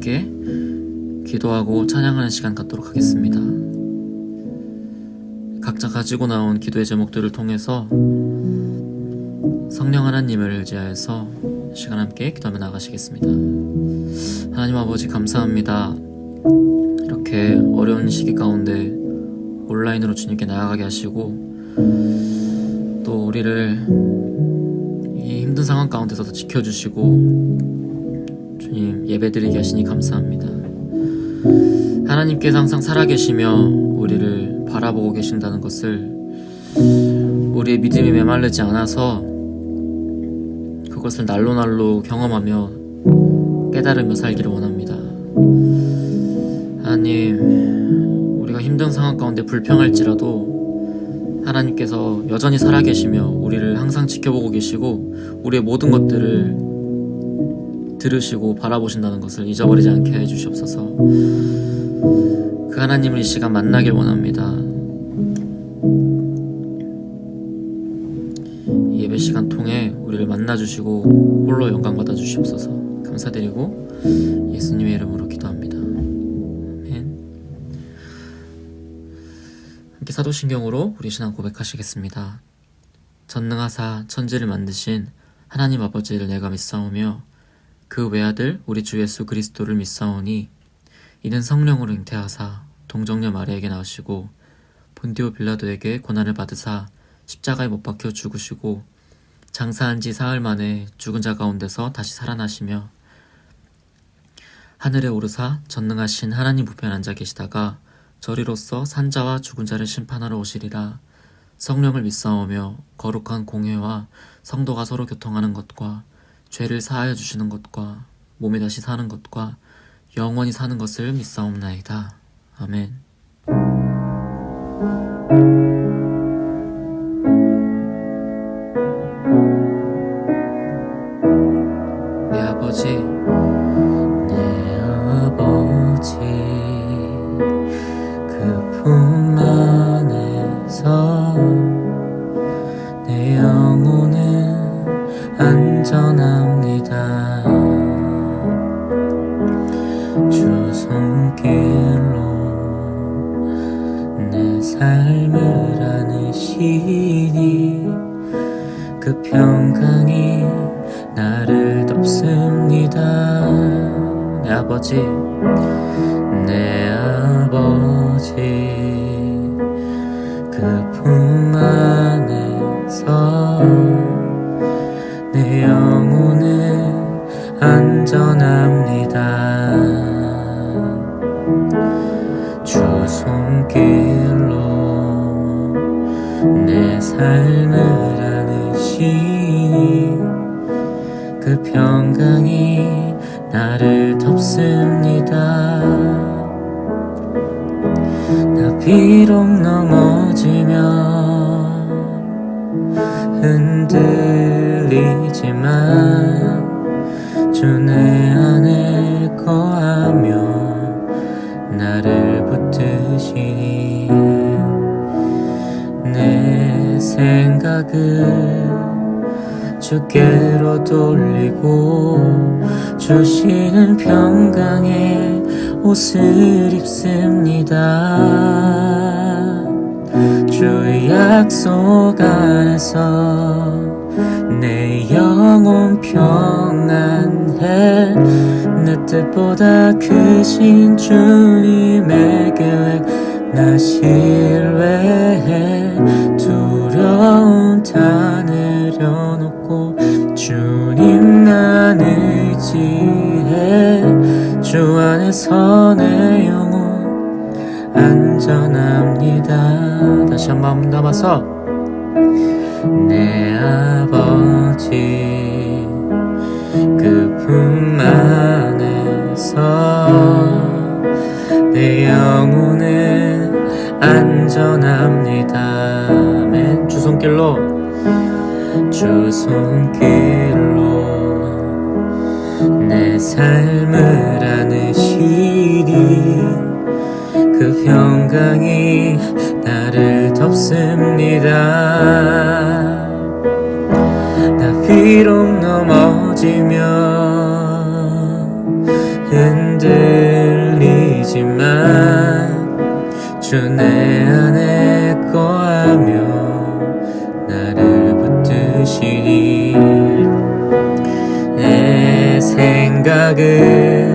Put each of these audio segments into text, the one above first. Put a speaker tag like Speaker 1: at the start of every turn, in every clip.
Speaker 1: 함께 기도하고 찬양하는 시간 갖도록 하겠습니다. 각자 가지고 나온 기도의 제목들을 통해서 성령 하나님을 의지하여서 시간 함께 기도하며 나가시겠습니다. 하나님 아버지 감사합니다. 이렇게 어려운 시기 가운데 온라인으로 주님께 나아가게 하시고 또 우리를 이 힘든 상황 가운데서도 지켜주시고 주님 예배드리게 하시니 감사합니다. 하나님께서 항상 살아계시며 우리를 바라보고 계신다는 것을 우리의 믿음이 메말르지 않아서 그것을 날로 경험하며 깨달으며 살기를 원합니다. 하나님, 우리가 힘든 상황 가운데 불평할지라도 하나님께서 여전히 살아계시며 우리를 항상 지켜보고 계시고 우리의 모든 것들을 들으시고 바라보신다는 것을 잊어버리지 않게 해주시옵소서. 그 하나님을 이 시간 만나길 원합니다. 이 예배 시간 통해 우리를 만나주시고 홀로 영광 받아주시옵소서. 감사드리고 예수님의 이름으로 기도합니다. 아멘. 함께 사도신경으로 우리 신앙 고백하시겠습니다. 전능하사 천지를 만드신 하나님 아버지를 내가 믿사오며 그 외아들 우리 주 예수 그리스도를 믿사오니 이는 성령으로 잉태하사 동정녀 마리아에게 나으시고 본디오 빌라도에게 고난을 받으사 십자가에 못 박혀 죽으시고 장사한 지 사흘 만에 죽은 자 가운데서 다시 살아나시며 하늘에 오르사 전능하신 하나님 우편에 앉아 계시다가 저리로서 산자와 죽은 자를 심판하러 오시리라. 성령을 믿사오며 거룩한 공회와 성도가 서로 교통하는 것과 죄를 사하여 주시는 것과 몸이 다시 사는 것과 영원히 사는 것을 믿사옵나이다. 아멘. 내 아버지, 내 아버지 그 품 안에서 내 영혼은 안전합니다. 주 손길로 내 삶을 안으시니 그 평강이 나를 덮습니다. 내 아버지, 내 아버지 그 품 안에서 내 영혼은 안전합니다. 주 손길로 내 삶을 안으시니 그 평강이 나를 덮습니다. 나 비록 넘어지면 흔들리지만 주 내 안에 거하며 나를 붙드시니 내 생각을 주께로 돌리고 주시는 평강의 옷을 입습니다. 주의 약속 안에서 내 영혼 평안해. 내 뜻보다 크신 주님의 계획 나 신뢰해. 두려움 다 내려놓고 주님 난 의지해. 주 안에서 내 영혼 안전합니다. 다시 한 번 남아서 내 아버지 그 품 안에서 내 영혼은 안전합니다. 아멘. 주 손길로 내 삶을 안으시니 그 평강이 나를 덮습니다. 비록 넘어지면 흔들 주 내 안에 거하며 나를 붙드시니 내 생각을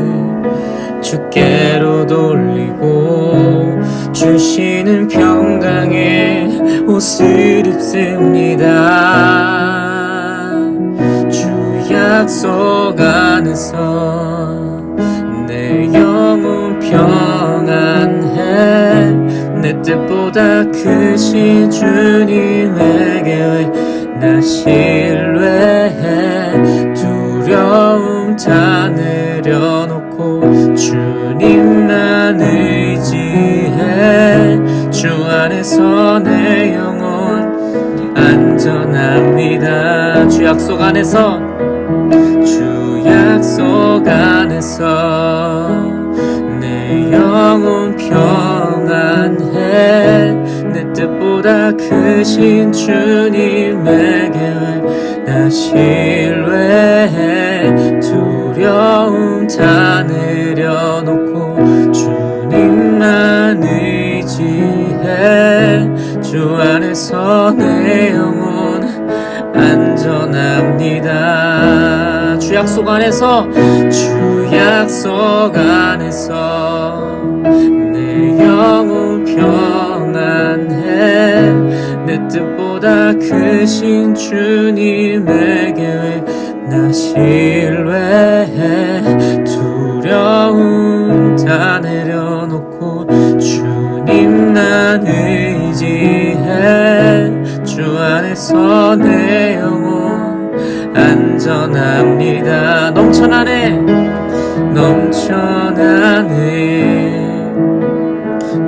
Speaker 1: 주께로 돌리고 주시는 평강의 옷을 입습니다. 주 약속 안에서 내 영혼 평안해. 내 뜻보다 크신 주님의 계획 나 신뢰해. 두려움 다 내려놓고 주님만 의지해. 주 안에서 내 영혼 안전합니다. 주 약속 안에서 주 약속 안에서 내 영혼 평안해. 내 뜻보다 크신 주님의 계획 나 신뢰해. 두려움 다 내려놓고 주님만 의지해. 주 안에서 내 영혼 안전합니다. 주 약속 안에서 주 약속 안에서 내 영혼 평안해. 내 뜻보다 크신 주님의 계획 나 신뢰해. 두려움 다 내려놓고 주님만 의지해. 주 안에서 내 영혼 안전합니다. 넘쳐나네 넘쳐나네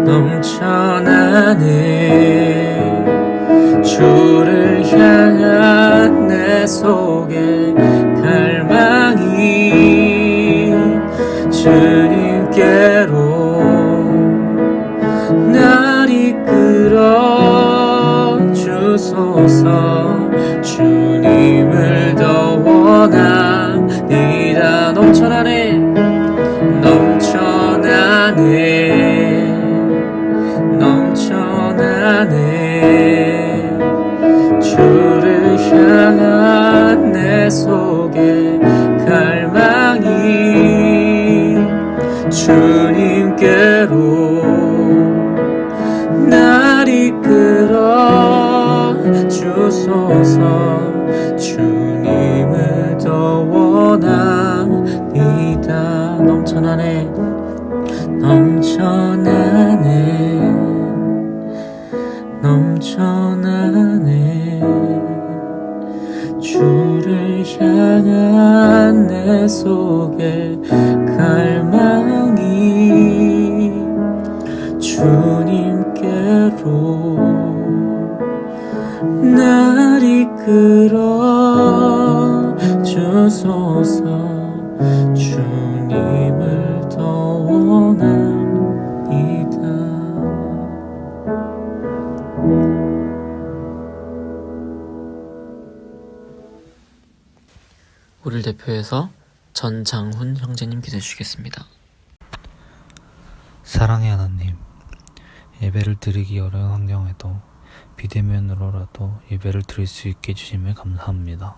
Speaker 1: 넘쳐나네. 주를 향한 내 속에 갈망이 주님께로 날 이끌어 주소서. 주님을 더 원합니다. 넘쳐나네 넘쳐나네 넘쳐나네. 주를 향한 내 속에 갈망이 주님께로 날 이끌어 주소서. 주님을 더 원합니다. 넘쳐나네 넘쳐나네 넘쳐나네. 주를 향한 내 속에 갈망이 주님께로 날 이끌어 주소서. 주님을 더 원합니다. 우리를 대표해서 전장훈 형제님 기도해 주시겠습니다.
Speaker 2: 사랑의 하나님, 예배를 드리기 어려운 환경에도 비대면으로라도 예배를 드릴 수 있게 해주심에 감사합니다.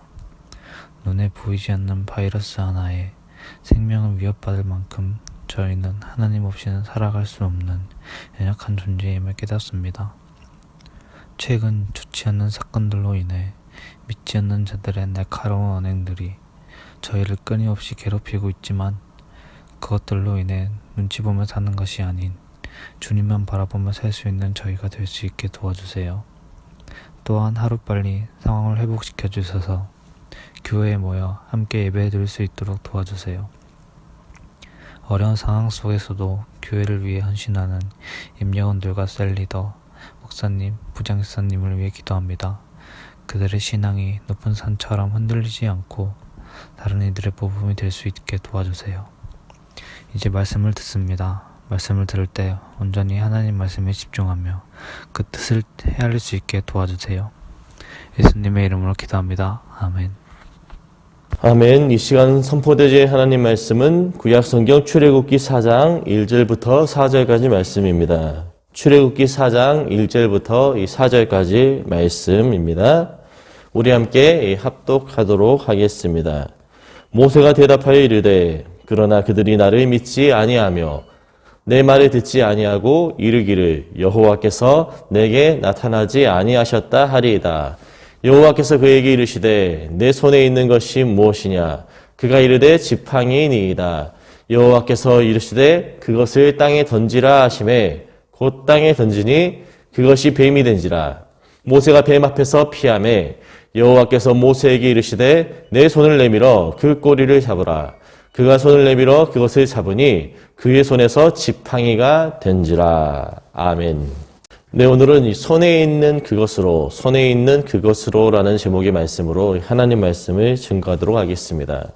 Speaker 2: 눈에 보이지 않는 바이러스 하나에 생명을 위협받을 만큼 저희는 하나님 없이는 살아갈 수 없는 연약한 존재임을 깨닫습니다. 최근 좋지 않는 사건들로 인해 믿지 않는 자들의 날카로운 언행들이 저희를 끊임없이 괴롭히고 있지만 그것들로 인해 눈치 보며 사는 것이 아닌 주님만 바라보며 살 수 있는 저희가 될 수 있게 도와주세요. 또한 하루빨리 상황을 회복시켜 주셔서 교회에 모여 함께 예배해 드릴 수 있도록 도와주세요. 어려운 상황 속에서도 교회를 위해 헌신하는 임여원들과 셀리더, 목사님, 부장목사님을 위해 기도합니다. 그들의 신앙이 높은 산처럼 흔들리지 않고 다른 이들의 모범이 될 수 있게 도와주세요. 이제 말씀을 듣습니다. 말씀을 들을 때 온전히 하나님 말씀에 집중하며 그 뜻을 헤아릴 수 있게 도와주세요. 예수님의 이름으로 기도합니다. 아멘.
Speaker 3: 아멘. 이 시간 선포되실 하나님 말씀은 구약성경 출애굽기 4장 1절부터 4절까지 말씀입니다. 출애굽기 4장 1절부터 4절까지 말씀입니다. 우리 함께 합독하도록 하겠습니다. 모세가 대답하여 이르되 그러나 그들이 나를 믿지 아니하며 내 말을 듣지 아니하고 이르기를 여호와께서 내게 나타나지 아니하셨다 하리이다. 여호와께서 그에게 이르시되 내 손에 있는 것이 무엇이냐? 그가 이르되 지팡이니이다. 여호와께서 이르시되 그것을 땅에 던지라 하시매 곧 땅에 던지니 그것이 뱀이 된지라. 모세가 뱀 앞에서 피하매 여호와께서 모세에게 이르시되 내 손을 내밀어 그 꼬리를 잡으라. 그가 손을 내밀어 그것을 잡으니 그의 손에서 지팡이가 된지라. 아멘. 네, 오늘은 이 손에 있는 그것으로라는 제목의 말씀으로 하나님 말씀을 증거하도록 하겠습니다.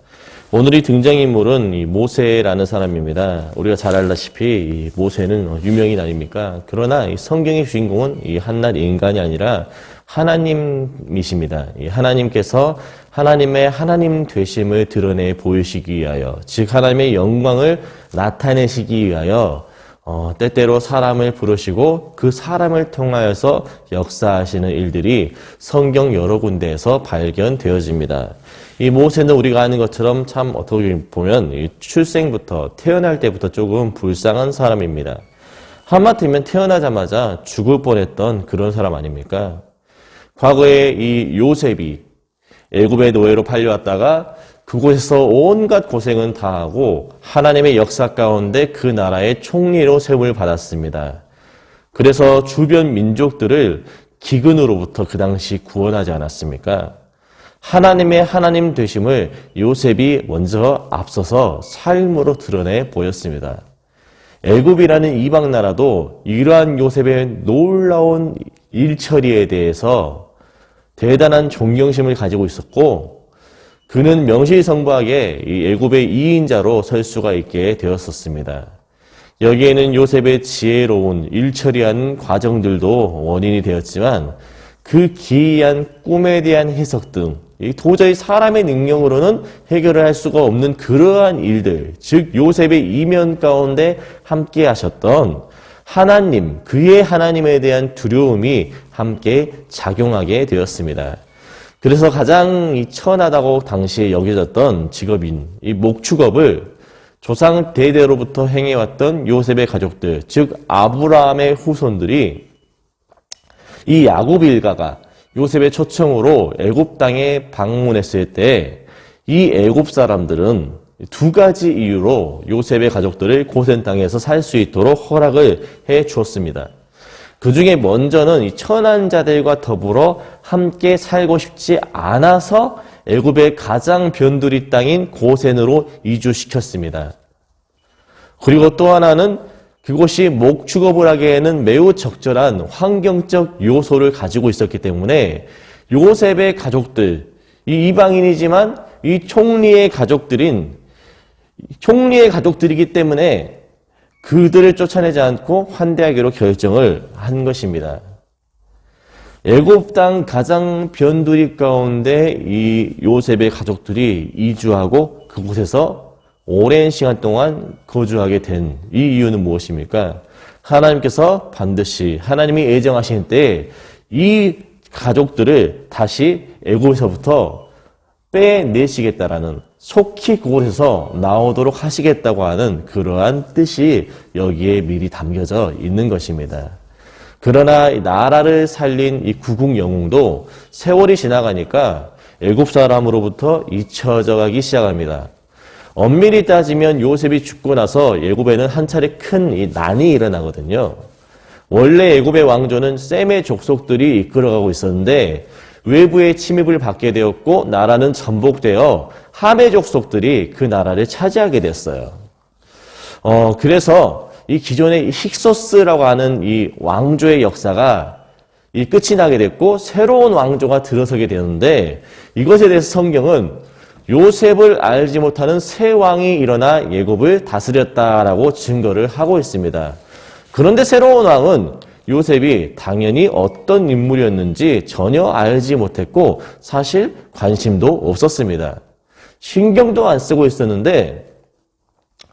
Speaker 3: 오늘의 등장인물은 이 모세라는 사람입니다. 우리가 잘 알다시피 이 모세는 유명인 아닙니까? 그러나 이 성경의 주인공은 이 한낱 인간이 아니라 하나님이십니다. 이 하나님께서 하나님의 하나님 되심을 드러내 보이시기 위하여, 즉 하나님의 영광을 나타내시기 위하여 때때로 사람을 부르시고 그 사람을 통하여서 역사하시는 일들이 성경 여러 군데에서 발견되어집니다. 이 모세는 우리가 아는 것처럼 참 어떻게 보면 출생부터 태어날 때부터 조금 불쌍한 사람입니다. 하마터면 태어나자마자 죽을 뻔했던 그런 사람 아닙니까? 과거에 이 요셉이 애굽의 노예로 팔려왔다가 그곳에서 온갖 고생은 다 하고 하나님의 역사 가운데 그 나라의 총리로 세움을 받았습니다. 그래서 주변 민족들을 기근으로부터 그 당시 구원하지 않았습니까? 하나님의 하나님 되심을 요셉이 먼저 앞서서 삶으로 드러내 보였습니다. 애굽이라는 이방 나라도 이러한 요셉의 놀라운 일처리에 대해서 대단한 존경심을 가지고 있었고, 그는 명실상부하게 이 애굽의 2인자로 설 수가 있게 되었었습니다. 여기에는 요셉의 지혜로운 일처리하는 과정들도 원인이 되었지만 그 기이한 꿈에 대한 해석 등 도저히 사람의 능력으로는 해결을 할 수가 없는 그러한 일들, 즉 요셉의 이면 가운데 함께 하셨던 하나님, 그의 하나님에 대한 두려움이 함께 작용하게 되었습니다. 그래서 가장 천하다고 당시에 여겨졌던 직업인 이 목축업을 조상 대대로부터 행해왔던 요셉의 가족들, 즉 아브라함의 후손들이 이 야곱 일가가 요셉의 초청으로 애굽 땅에 방문했을 때 이 애굽 사람들은 두 가지 이유로 요셉의 가족들을 고센 땅에서 살 수 있도록 허락을 해 주었습니다. 그 중에 먼저는 이 천한 자들과 더불어 함께 살고 싶지 않아서 애굽의 가장 변두리 땅인 고센으로 이주시켰습니다. 그리고 또 하나는 그곳이 목축업을 하기에는 매우 적절한 환경적 요소를 가지고 있었기 때문에 요셉의 가족들, 이 이방인이지만 이 총리의 가족들이기 때문에 그들을 쫓아내지 않고 환대하기로 결정을 한 것입니다. 애굽 땅 가장 변두리 가운데 이 요셉의 가족들이 이주하고 그곳에서 오랜 시간 동안 거주하게 된 이 이유는 무엇입니까? 하나님께서 반드시 하나님이 예정하신 때에 이 가족들을 다시 애굽에서부터 빼내시겠다라는, 속히 그곳에서 나오도록 하시겠다고 하는 그러한 뜻이 여기에 미리 담겨져 있는 것입니다. 그러나 나라를 살린 이 구국 영웅도 세월이 지나가니까 애굽 사람으로부터 잊혀져 가기 시작합니다. 엄밀히 따지면 요셉이 죽고 나서 애굽에는 한 차례 큰 이 난이 일어나거든요. 원래 애굽의 왕조는 셈의 족속들이 이끌어가고 있었는데 외부의 침입을 받게 되었고 나라는 전복되어 함의 족속들이 그 나라를 차지하게 됐어요. 그래서 이 기존의 힉소스라고 하는 이 왕조의 역사가 이 끝이 나게 됐고 새로운 왕조가 들어서게 되는데, 이것에 대해서 성경은 요셉을 알지 못하는 새 왕이 일어나 애굽을 다스렸다라고 증거를 하고 있습니다. 그런데 새로운 왕은 요셉이 당연히 어떤 인물이었는지 전혀 알지 못했고 사실 관심도 없었습니다. 신경도 안 쓰고 있었는데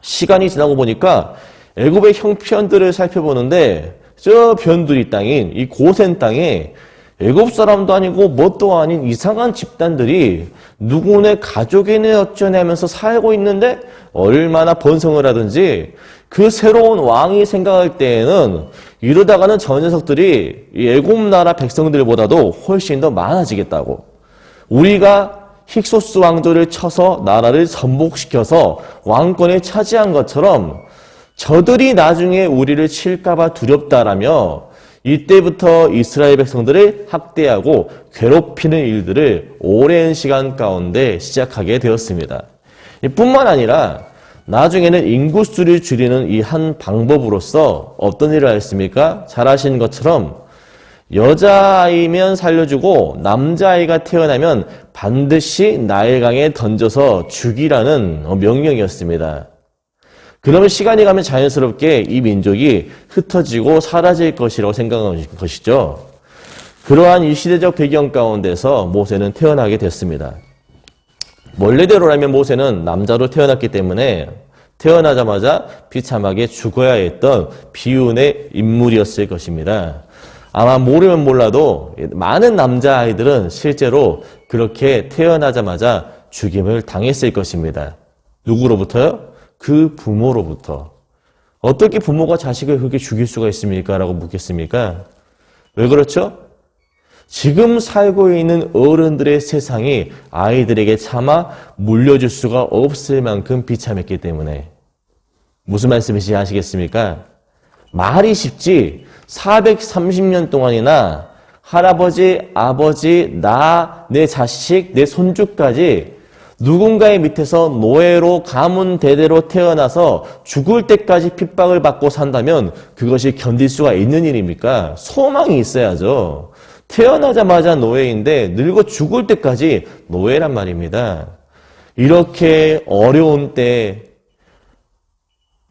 Speaker 3: 시간이 지나고 보니까 애굽의 형편들을 살펴보는데 저 변두리 땅인 이 고센 땅에 애굽 사람도 아니고 뭣도 아닌 이상한 집단들이 누구네 가족이네 어쩌네 하면서 살고 있는데 얼마나 번성을 하든지 그 새로운 왕이 생각할 때에는 이러다가는 저 녀석들이 이 애굽 나라 백성들보다도 훨씬 더 많아지겠다고. 우리가 힉소스 왕조를 쳐서 나라를 전복시켜서 왕권을 차지한 것처럼 저들이 나중에 우리를 칠까봐 두렵다라며 이때부터 이스라엘 백성들을 학대하고 괴롭히는 일들을 오랜 시간 가운데 시작하게 되었습니다. 뿐만 아니라 나중에는 인구수를 줄이는 이 한 방법으로서 어떤 일을 하였습니까? 잘 아시는 것처럼 여자아이면 살려주고 남자아이가 태어나면 반드시 나일강에 던져서 죽이라는 명령이었습니다. 그러면 시간이 가면 자연스럽게 이 민족이 흩어지고 사라질 것이라고 생각한 것이죠. 그러한 이 시대적 배경 가운데서 모세는 태어나게 됐습니다. 원래대로라면 모세는 남자로 태어났기 때문에 태어나자마자 비참하게 죽어야 했던 비운의 인물이었을 것입니다. 아마 모르면 몰라도 많은 남자아이들은 실제로 그렇게 태어나자마자 죽임을 당했을 것입니다. 누구로부터요? 그 부모로부터. 어떻게 부모가 자식을 그렇게 죽일 수가 있습니까? 라고 묻겠습니까? 왜 그렇죠? 지금 살고 있는 어른들의 세상이 아이들에게 차마 물려줄 수가 없을 만큼 비참했기 때문에. 무슨 말씀인지 아시겠습니까? 말이 쉽지 430년 동안이나 할아버지, 아버지, 나, 내 자식, 내 손주까지 누군가의 밑에서 노예로 가문 대대로 태어나서 죽을 때까지 핍박을 받고 산다면 그것이 견딜 수가 있는 일입니까? 소망이 있어야죠. 태어나자마자 노예인데 늙어 죽을 때까지 노예란 말입니다. 이렇게 어려운 때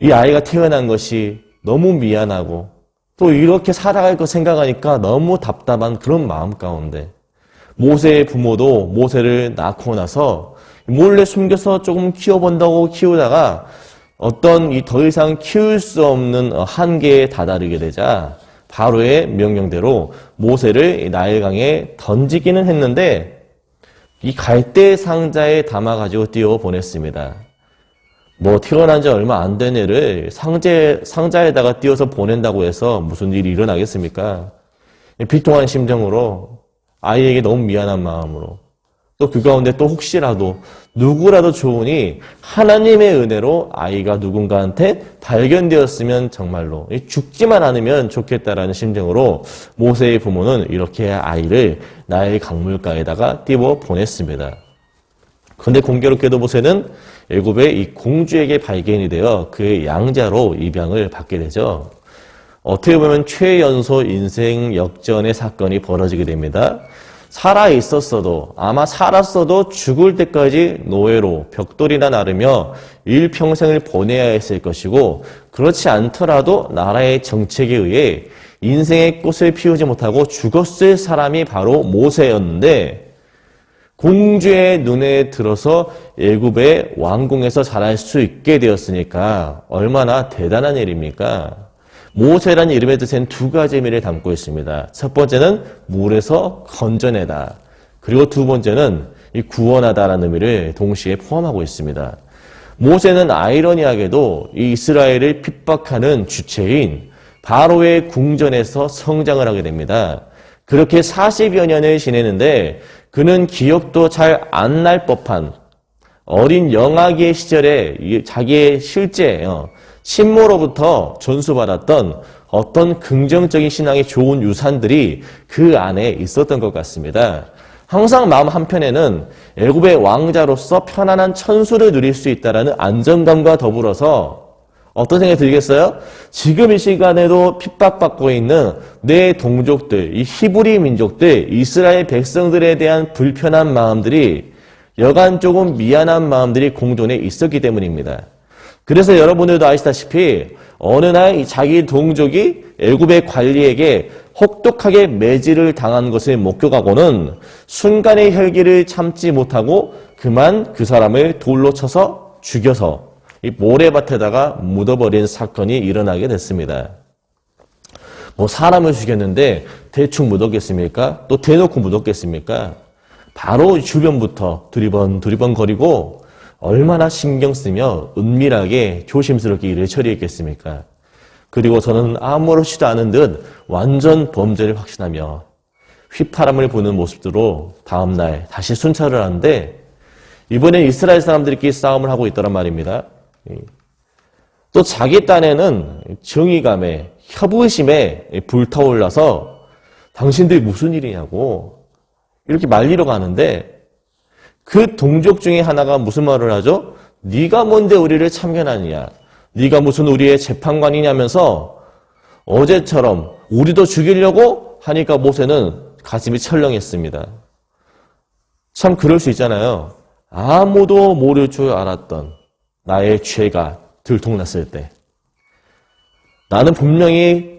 Speaker 3: 이 아이가 태어난 것이 너무 미안하고 또 이렇게 살아갈 거 생각하니까 너무 답답한 그런 마음 가운데 모세의 부모도 모세를 낳고 나서 몰래 숨겨서 조금 키워본다고 키우다가 어떤 이 더 이상 키울 수 없는 한계에 다다르게 되자 바로의 명령대로 모세를 나일강에 던지기는 했는데 이 갈대 상자에 담아가지고 띄워 보냈습니다. 뭐 태어난 지 얼마 안 된 애를 상자에다가 띄워서 보낸다고 해서 무슨 일이 일어나겠습니까? 비통한 심정으로 아이에게 너무 미안한 마음으로 또 그 가운데 또 혹시라도 누구라도 좋으니 하나님의 은혜로 아이가 누군가한테 발견되었으면 정말로 죽지만 않으면 좋겠다라는 심정으로 모세의 부모는 이렇게 아이를 나일 강물가에다가 띄워 보냈습니다. 그런데 공교롭게도 모세는 애굽의 이 공주에게 발견이 되어 그의 양자로 입양을 받게 되죠. 어떻게 보면 최연소 인생 역전의 사건이 벌어지게 됩니다. 살아있었어도 아마 살았어도 죽을 때까지 노예로 벽돌이나 나르며 일평생을 보내야 했을 것이고 그렇지 않더라도 나라의 정책에 의해 인생의 꽃을 피우지 못하고 죽었을 사람이 바로 모세였는데 공주의 눈에 들어서 애굽의 왕궁에서 자랄 수 있게 되었으니까 얼마나 대단한 일입니까? 모세라는 이름의 뜻엔 두 가지 의미를 담고 있습니다. 첫 번째는 물에서 건져내다. 그리고 두 번째는 이 구원하다라는 의미를 동시에 포함하고 있습니다. 모세는 아이러니하게도 이 이스라엘을 핍박하는 주체인 바로의 궁전에서 성장을 하게 됩니다. 그렇게 40여 년을 지내는데 그는 기억도 잘 안 날 법한 어린 영아기의 시절에 자기의 실제 친모로부터 전수받았던 어떤 긍정적인 신앙의 좋은 유산들이 그 안에 있었던 것 같습니다. 항상 마음 한편에는 애굽의 왕자로서 편안한 천수를 누릴 수 있다는 안정감과 더불어서 어떤 생각이 들겠어요? 지금 이 시간에도 핍박받고 있는 내 동족들, 이 히브리 민족들, 이스라엘 백성들에 대한 불편한 마음들이 여간 조금 미안한 마음들이 공존해 있었기 때문입니다. 그래서 여러분들도 아시다시피 어느 날 자기 동족이 애굽의 관리에게 혹독하게 매질을 당한 것을 목격하고는 순간의 혈기를 참지 못하고 그만 그 사람을 돌로 쳐서 죽여서 이 모래밭에다가 묻어버린 사건이 일어나게 됐습니다. 뭐 사람을 죽였는데 대충 묻었겠습니까? 또 대놓고 묻었겠습니까? 바로 주변부터 두리번 거리고 얼마나 신경 쓰며 은밀하게 조심스럽게 일을 처리했겠습니까? 그리고 저는 아무렇지도 않은 듯 완전 범죄를 확신하며 휘파람을 부는 모습으로 다음날 다시 순찰을 하는데 이번엔 이스라엘 사람들끼리 싸움을 하고 있더란 말입니다. 또 자기 딴에는 정의감에 협의심에 불타올라서 당신들이 무슨 일이냐고 이렇게 말리러 가는데 그 동족 중에 하나가 무슨 말을 하죠? 네가 뭔데 우리를 참견하느냐? 네가 무슨 우리의 재판관이냐면서 어제처럼 우리도 죽이려고 하니까 모세는 가슴이 철렁했습니다. 참 그럴 수 있잖아요. 아무도 모를 줄 알았던 나의 죄가 들통났을 때 나는 분명히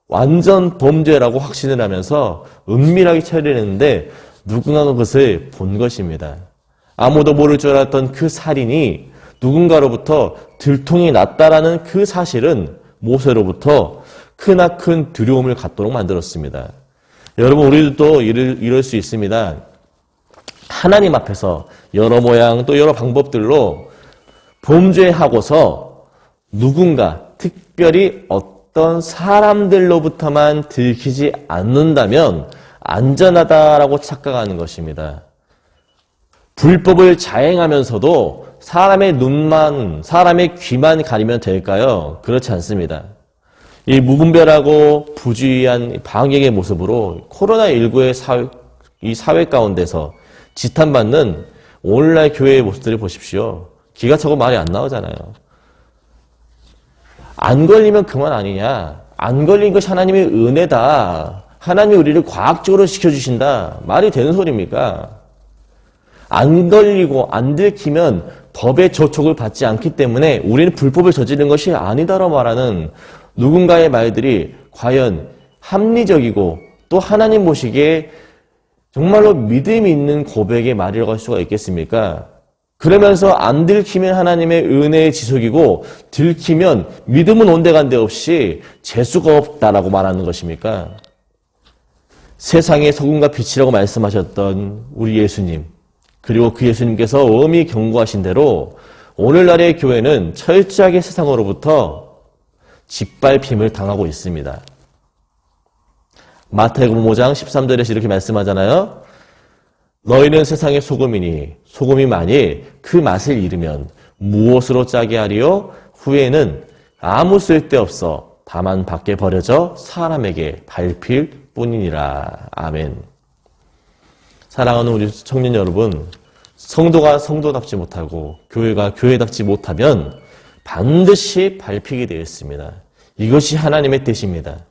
Speaker 3: 완전 범죄라고 확신을 하면서 은밀하게 처리했는데 누군가가 그것을 본 것입니다. 아무도 모를 줄 알았던 그 살인이 누군가로부터 들통이 났다라는 그 사실은 모세로부터 크나큰 두려움을 갖도록 만들었습니다. 여러분 우리도 이럴 수 있습니다. 하나님 앞에서 여러 모양 또 여러 방법들로 범죄하고서 누군가 특별히 어떤 사람들로부터만 들키지 않는다면 안전하다라고 착각하는 것입니다. 불법을 자행하면서도 사람의 눈만, 사람의 귀만 가리면 될까요? 그렇지 않습니다. 이 무분별하고 부주의한 방역의 모습으로 코로나19의 이 사회 가운데서 지탄받는 오늘날 교회의 모습들을 보십시오. 기가 차고 말이 안 나오잖아요. 안 걸리면 그만 아니냐. 안 걸린 것이 하나님의 은혜다. 하나님이 우리를 과학적으로 지켜주신다. 말이 되는 소리입니까? 안 걸리고 안 들키면 법의 저촉을 받지 않기 때문에 우리는 불법을 저지른 것이 아니다라고 말하는 누군가의 말들이 과연 합리적이고 또 하나님 보시기에 정말로 믿음이 있는 고백의 말이라고 할 수가 있겠습니까? 그러면서 안 들키면 하나님의 은혜의 지속이고 들키면 믿음은 온데간데 없이 재수가 없다라고 말하는 것입니까? 세상의 소금과 빛이라고 말씀하셨던 우리 예수님, 그리고 그 예수님께서 엄히 경고하신 대로 오늘날의 교회는 철저하게 세상으로부터 짓밟힘을 당하고 있습니다. 마태복음 5장 13절에서 이렇게 말씀하잖아요. 너희는 세상의 소금이니 소금이 만일 그 맛을 잃으면 무엇으로 짜게 하리요? 후에는 아무 쓸데없어 다만 밖에 버려져 사람에게 밟힐 뿐이니라. 아멘. 사랑하는 우리 청년 여러분, 성도가 성도답지 못하고 교회가 교회답지 못하면 반드시 밟히게 되어 있습니다. 이것이 하나님의 뜻입니다.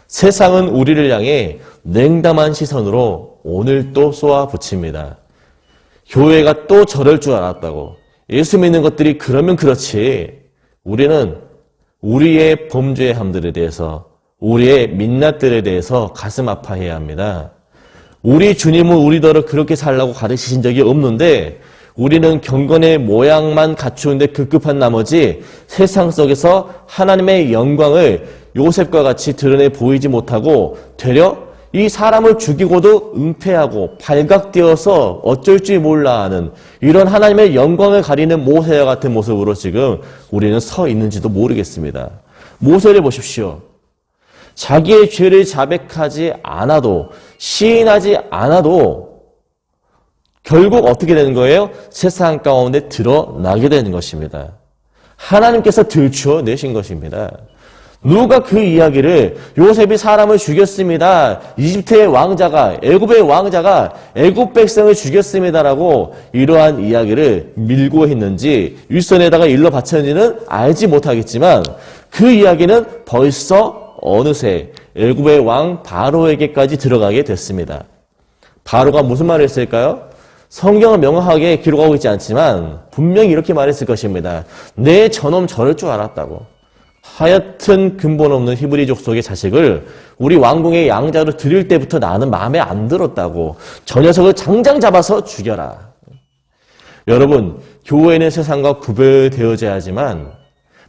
Speaker 3: 세상은 우리를 향해 냉담한 시선으로 오늘 또 쏘아붙입니다. 교회가 또 저럴 줄 알았다고. 예수 믿는 것들이 그러면 그렇지. 우리는 우리의 범죄함들에 대해서, 우리의 민낯들에 대해서 가슴 아파해야 합니다. 우리 주님은 우리더러 그렇게 살라고 가르치신 적이 없는데 우리는 경건의 모양만 갖추는데 급급한 나머지 세상 속에서 하나님의 영광을 요셉과 같이 드러내 보이지 못하고 되려 이 사람을 죽이고도 은폐하고 발각되어서 어쩔 줄 몰라 하는 이런 하나님의 영광을 가리는 모세와 같은 모습으로 지금 우리는 서 있는지도 모르겠습니다. 모세를 보십시오. 자기의 죄를 자백하지 않아도 시인하지 않아도 결국 어떻게 되는 거예요? 세상 가운데 드러나게 되는 것입니다. 하나님께서 들추어내신 것입니다. 누가 그 이야기를 요셉이 사람을 죽였습니다. 이집트의 왕자가, 애굽의 왕자가 애굽 백성을 죽였습니다라고 이러한 이야기를 밀고 했는지 윗선에다가 일러 바쳤는지는 알지 못하겠지만 그 이야기는 벌써 어느새 애굽의 왕 바로에게까지 들어가게 됐습니다. 바로가 무슨 말을 했을까요? 성경은 명확하게 기록하고 있지 않지만 분명히 이렇게 말했을 것입니다. 내 저놈 저럴 줄 알았다고. 하여튼 근본 없는 히브리족 속의 자식을 우리 왕궁의 양자로 드릴 때부터 나는 마음에 안 들었다고. 저 녀석을 당장 잡아서 죽여라. 여러분, 교회는 세상과 구별되어져야 하지만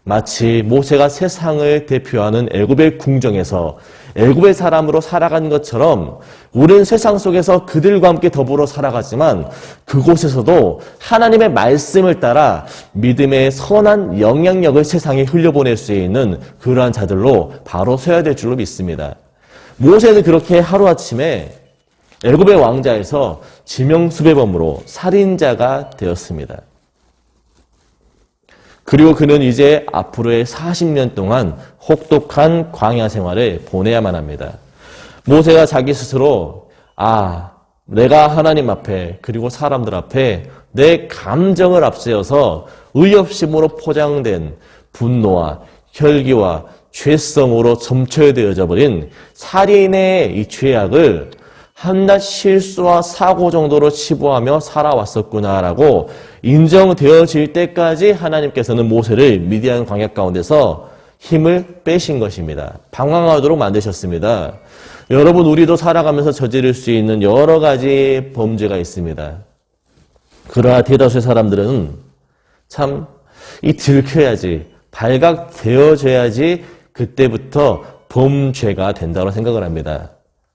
Speaker 3: 마치 모세가 세상을 대표하는 애굽의 궁정에서 애굽의 사람으로 살아간 것처럼 우리는 세상 속에서 그들과 함께 더불어 살아가지만 그곳에서도 하나님의 말씀을 따라 믿음의 선한 영향력을 세상에 흘려보낼 수 있는 그러한 자들로 바로 서야 될 줄로 믿습니다. 모세는 그렇게 하루아침에 애굽의 왕자에서 지명수배범으로 살인자가 되었습니다. 그리고 그는 이제 앞으로의 40년 동안 혹독한 광야 생활을 보내야만 합니다. 모세가 자기 스스로 내가 하나님 앞에 그리고 사람들 앞에 내 감정을 앞세워서 의협심으로 포장된 분노와 혈기와 죄성으로 점철되어져 버린 살인의 이 죄악을 한낱 실수와 사고 정도로 치부하며 살아왔었구나라고 인정되어질 때까지 하나님께서는 모세를 미디안 광야 가운데서 힘을 빼신 것입니다. 방황하도록 만드셨습니다. 여러분, 우리도 살아가면서 저지를 수 있는 여러 가지 범죄가 있습니다. 그러나 대다수의 사람들은 참 들켜야지, 발각되어져야지 그때부터 범죄가 된다고 생각을 합니다.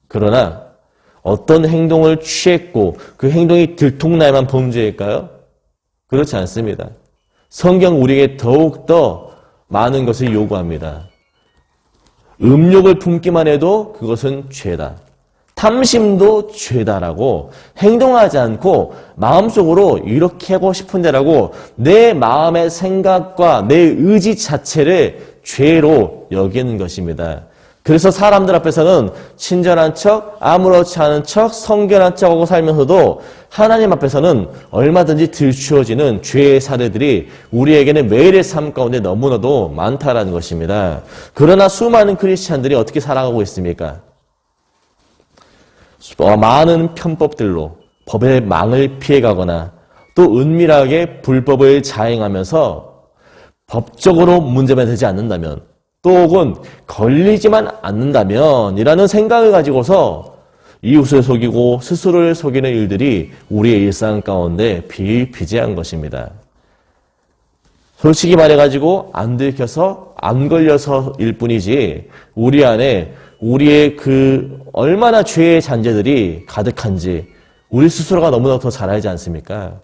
Speaker 3: 그러나 어떤 행동을 취했고 그 행동이 들통나야만 범죄일까요? 그렇지 않습니다. 성경 우리에게 더욱더 많은 것을 요구합니다. 음욕을 품기만 해도 그것은 죄다. 탐심도 죄다라고 행동하지 않고 마음속으로 이렇게 하고 싶은데라고 내 마음의 생각과 내 의지 자체를 죄로 여기는 것입니다. 그래서 사람들 앞에서는 친절한 척, 아무렇지 않은 척, 성결한 척하고 살면서도 하나님 앞에서는 얼마든지 들추어지는 죄의 사례들이 우리에게는 매일의 삶 가운데 너무나도 많다라는 것입니다. 그러나 수많은 크리스찬들이 어떻게 살아가고 있습니까? 많은 편법들로 법의 망을 피해가거나 또 은밀하게 불법을 자행하면서 법적으로 문제가 되지 않는다면 또 혹은 걸리지만 않는다면 이라는 생각을 가지고서 이웃을 속이고 스스로를 속이는 일들이 우리의 일상 가운데 비일비재한 것입니다. 솔직히 말해가지고 안 들켜서 안 걸려서일 뿐이지 우리 안에 우리의 그 얼마나 죄의 잔재들이 가득한지 우리 스스로가 너무나 더 잘 알지 않습니까?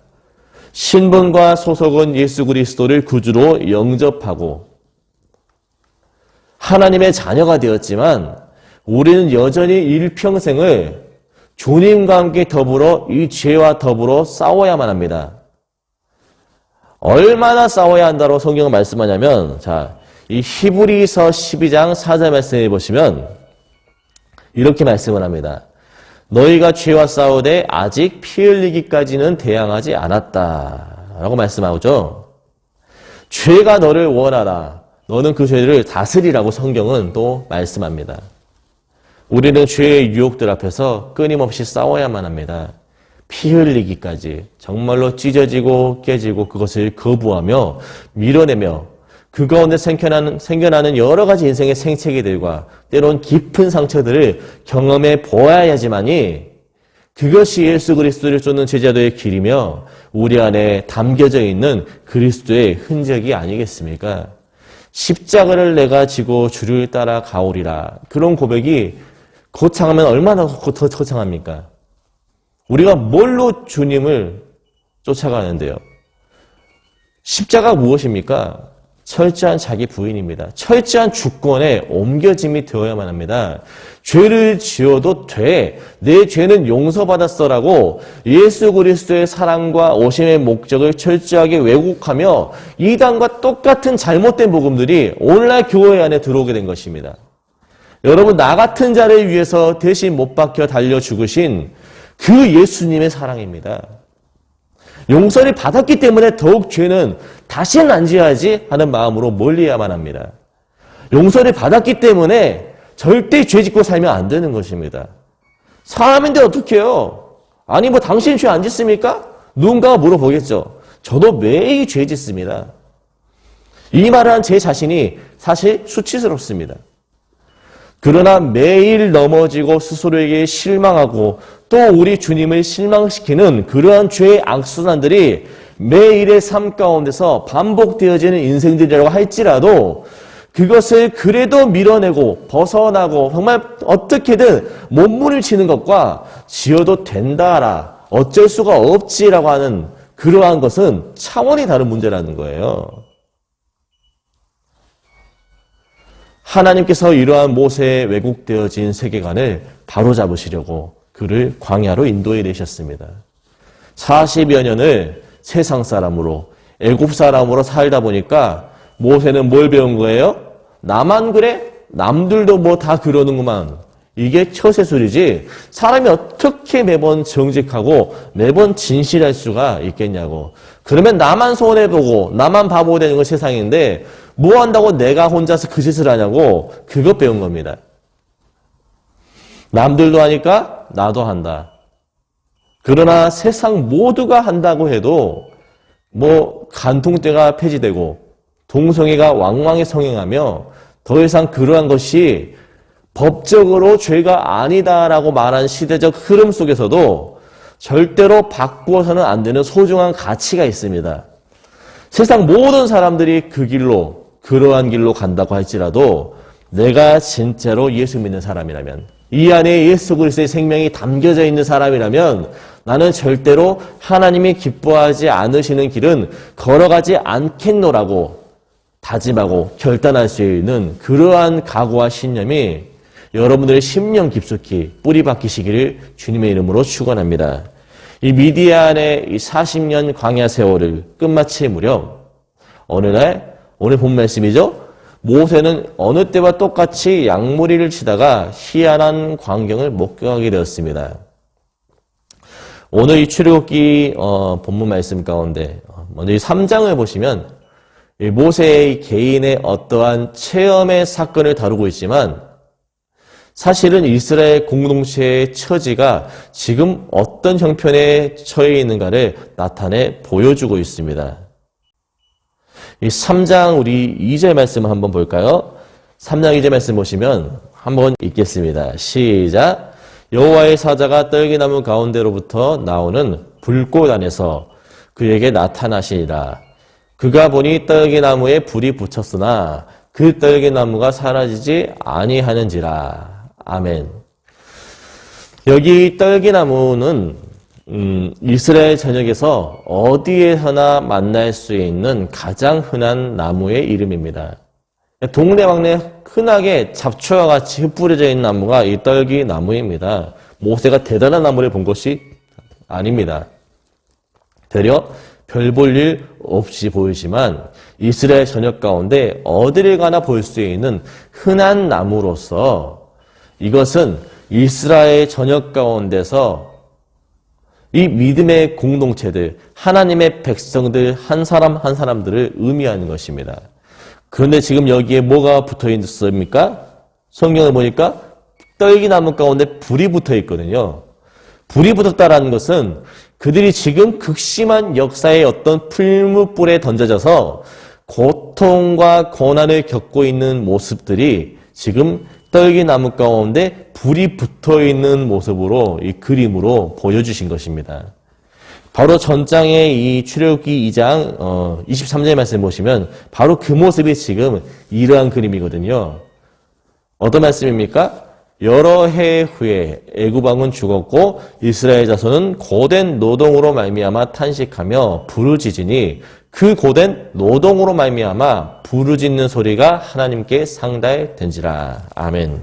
Speaker 3: 신분과 소속은 예수 그리스도를 구주로 영접하고 하나님의 자녀가 되었지만 우리는 여전히 일평생을 주님과 함께 더불어 이 죄와 더불어 싸워야만 합니다. 얼마나 싸워야 한다고 성경은 말씀하냐면 이 히브리서 12장 4절 말씀해 보시면 이렇게 말씀을 합니다. 너희가 죄와 싸우되 아직 피 흘리기까지는 대항하지 않았다 라고 말씀하죠. 죄가 너를 원하라. 너는 그 죄를 다스리라고 성경은 또 말씀합니다. 우리는 죄의 유혹들 앞에서 끊임없이 싸워야만 합니다. 피 흘리기까지 정말로 찢어지고 깨지고 그것을 거부하며 밀어내며 그 가운데 생겨나는 여러 가지 인생의 생채기들과 때론 깊은 상처들을 경험해 보아야지만이 그것이 예수 그리스도를 쫓는 제자도의 길이며 우리 안에 담겨져 있는 그리스도의 흔적이 아니겠습니까? 십자가를 내가 지고 주를 따라 가오리라. 그런 고백이 거창하면 얼마나 더 거창합니까? 우리가 뭘로 주님을 쫓아가는데요? 십자가 무엇입니까? 철저한 자기 부인입니다. 철저한 주권에 옮겨짐이 되어야만 합니다. 죄를 지어도 돼. 내 죄는 용서받았어라고 예수 그리스도의 사랑과 오심의 목적을 철저하게 왜곡하며 이단과 똑같은 잘못된 복음들이 오늘날 교회 안에 들어오게 된 것입니다. 여러분, 나 같은 자를 위해서 대신 못 박혀 달려 죽으신 그 예수님의 사랑입니다. 용서를 받았기 때문에 더욱 죄는 다시는 안 지어야지 하는 마음으로 멀리해야만 합니다. 용서를 받았기 때문에 절대 죄 짓고 살면 안 되는 것입니다. 사람인데 어떻게 해요? 아니 당신 죄 안 짓습니까? 누군가가 물어보겠죠. 저도 매일 죄 짓습니다. 이 말을 한 제 자신이 사실 수치스럽습니다. 그러나 매일 넘어지고 스스로에게 실망하고 또 우리 주님을 실망시키는 그러한 죄의 악순환들이 매일의 삶 가운데서 반복되어지는 인생들이라고 할지라도 그것을 그래도 밀어내고 벗어나고 정말 어떻게든 몸부림치는 것과 지어도 된다라 어쩔 수가 없지라고 하는 그러한 것은 차원이 다른 문제라는 거예요. 하나님께서 이러한 모세의 왜곡되어진 세계관을 바로잡으시려고 그를 광야로 인도해 내셨습니다. 40여 년을 세상 사람으로 애굽 사람으로 살다 보니까 모세는 뭘 배운 거예요? 나만 그래? 남들도 뭐 다 그러는구만. 이게 처세술이지 사람이 어떻게 매번 정직하고 매번 진실할 수가 있겠냐고. 그러면 나만 손해보고 나만 바보 되는 건 세상인데 뭐 한다고 내가 혼자서 그 짓을 하냐고. 그것 배운 겁니다. 남들도 하니까 나도 한다. 그러나 세상 모두가 한다고 해도 뭐 간통죄가 폐지되고 동성애가 왕왕히 성행하며 더 이상 그러한 것이 법적으로 죄가 아니다라고 말한 시대적 흐름 속에서도 절대로 바꾸어서는 안 되는 소중한 가치가 있습니다. 세상 모든 사람들이 그 길로 그러한 길로 간다고 할지라도 내가 진짜로 예수 믿는 사람이라면 이 안에 예수 그리스도의 생명이 담겨져 있는 사람이라면 나는 절대로 하나님이 기뻐하지 않으시는 길은 걸어가지 않겠노라고 다짐하고 결단할 수 있는 그러한 각오와 신념이 여러분들의 심령 깊숙이 뿌리 박히시기를 주님의 이름으로 축원합니다. 이 미디안의 이 40년 광야 세월을 끝마칠 무렵 어느 날 오늘 본 말씀이죠. 모세는 어느 때와 똑같이 양무리를 치다가 희한한 광경을 목격하게 되었습니다. 오늘 이 출애굽기 본문 말씀 가운데 먼저 이 3장을 보시면 이 모세의 개인의 어떠한 체험의 사건을 다루고 있지만 사실은 이스라엘 공동체의 처지가 지금 어떤 형편에 처해 있는가를 나타내 보여주고 있습니다. 이 3장 우리 2절 말씀을 한번 볼까요? 3장 2절 말씀 보시면 한번 읽겠습니다. 시작. 여호와의 사자가 떨기나무 가운데로부터 나오는 불꽃 안에서 그에게 나타나시니라. 그가 보니 떨기나무에 불이 붙였으나 그 떨기나무가 사라지지 아니하는지라. 아멘. 여기 떨기나무는 이스라엘 전역에서 어디에서나 만날 수 있는 가장 흔한 나무의 이름입니다. 동네방네 흔하게 잡초와 같이 흩뿌려져 있는 나무가 이 떨기나무입니다. 모세가 대단한 나무를 본 것이 아닙니다. 되려 별 볼 일 없이 보이지만 이스라엘 전역 가운데 어디를 가나 볼 수 있는 흔한 나무로서 이것은 이스라엘 전역 가운데서 이 믿음의 공동체들, 하나님의 백성들 한 사람 한 사람들을 의미하는 것입니다. 그런데 지금 여기에 뭐가 붙어 있습니까? 성경을 보니까 떨기나무 가운데 불이 붙어 있거든요. 불이 붙었다라는 것은 그들이 지금 극심한 역사의 어떤 풀무불에 던져져서 고통과 고난을 겪고 있는 모습들이 지금 떨기나무 가운데 불이 붙어있는 모습으로 이 그림으로 보여주신 것입니다. 바로 전장의 이 출애굽기 2장 23절 말씀 보시면 바로 그 모습이 지금 이러한 그림이거든요. 어떤 말씀입니까? 여러 해 후에 애굽 왕은 죽었고 이스라엘 자손은 고된 노동으로 말미암아 탄식하며 부르짖으니 그 고된 노동으로 말미암아 부르짖는 소리가 하나님께 상달된지라. 아멘.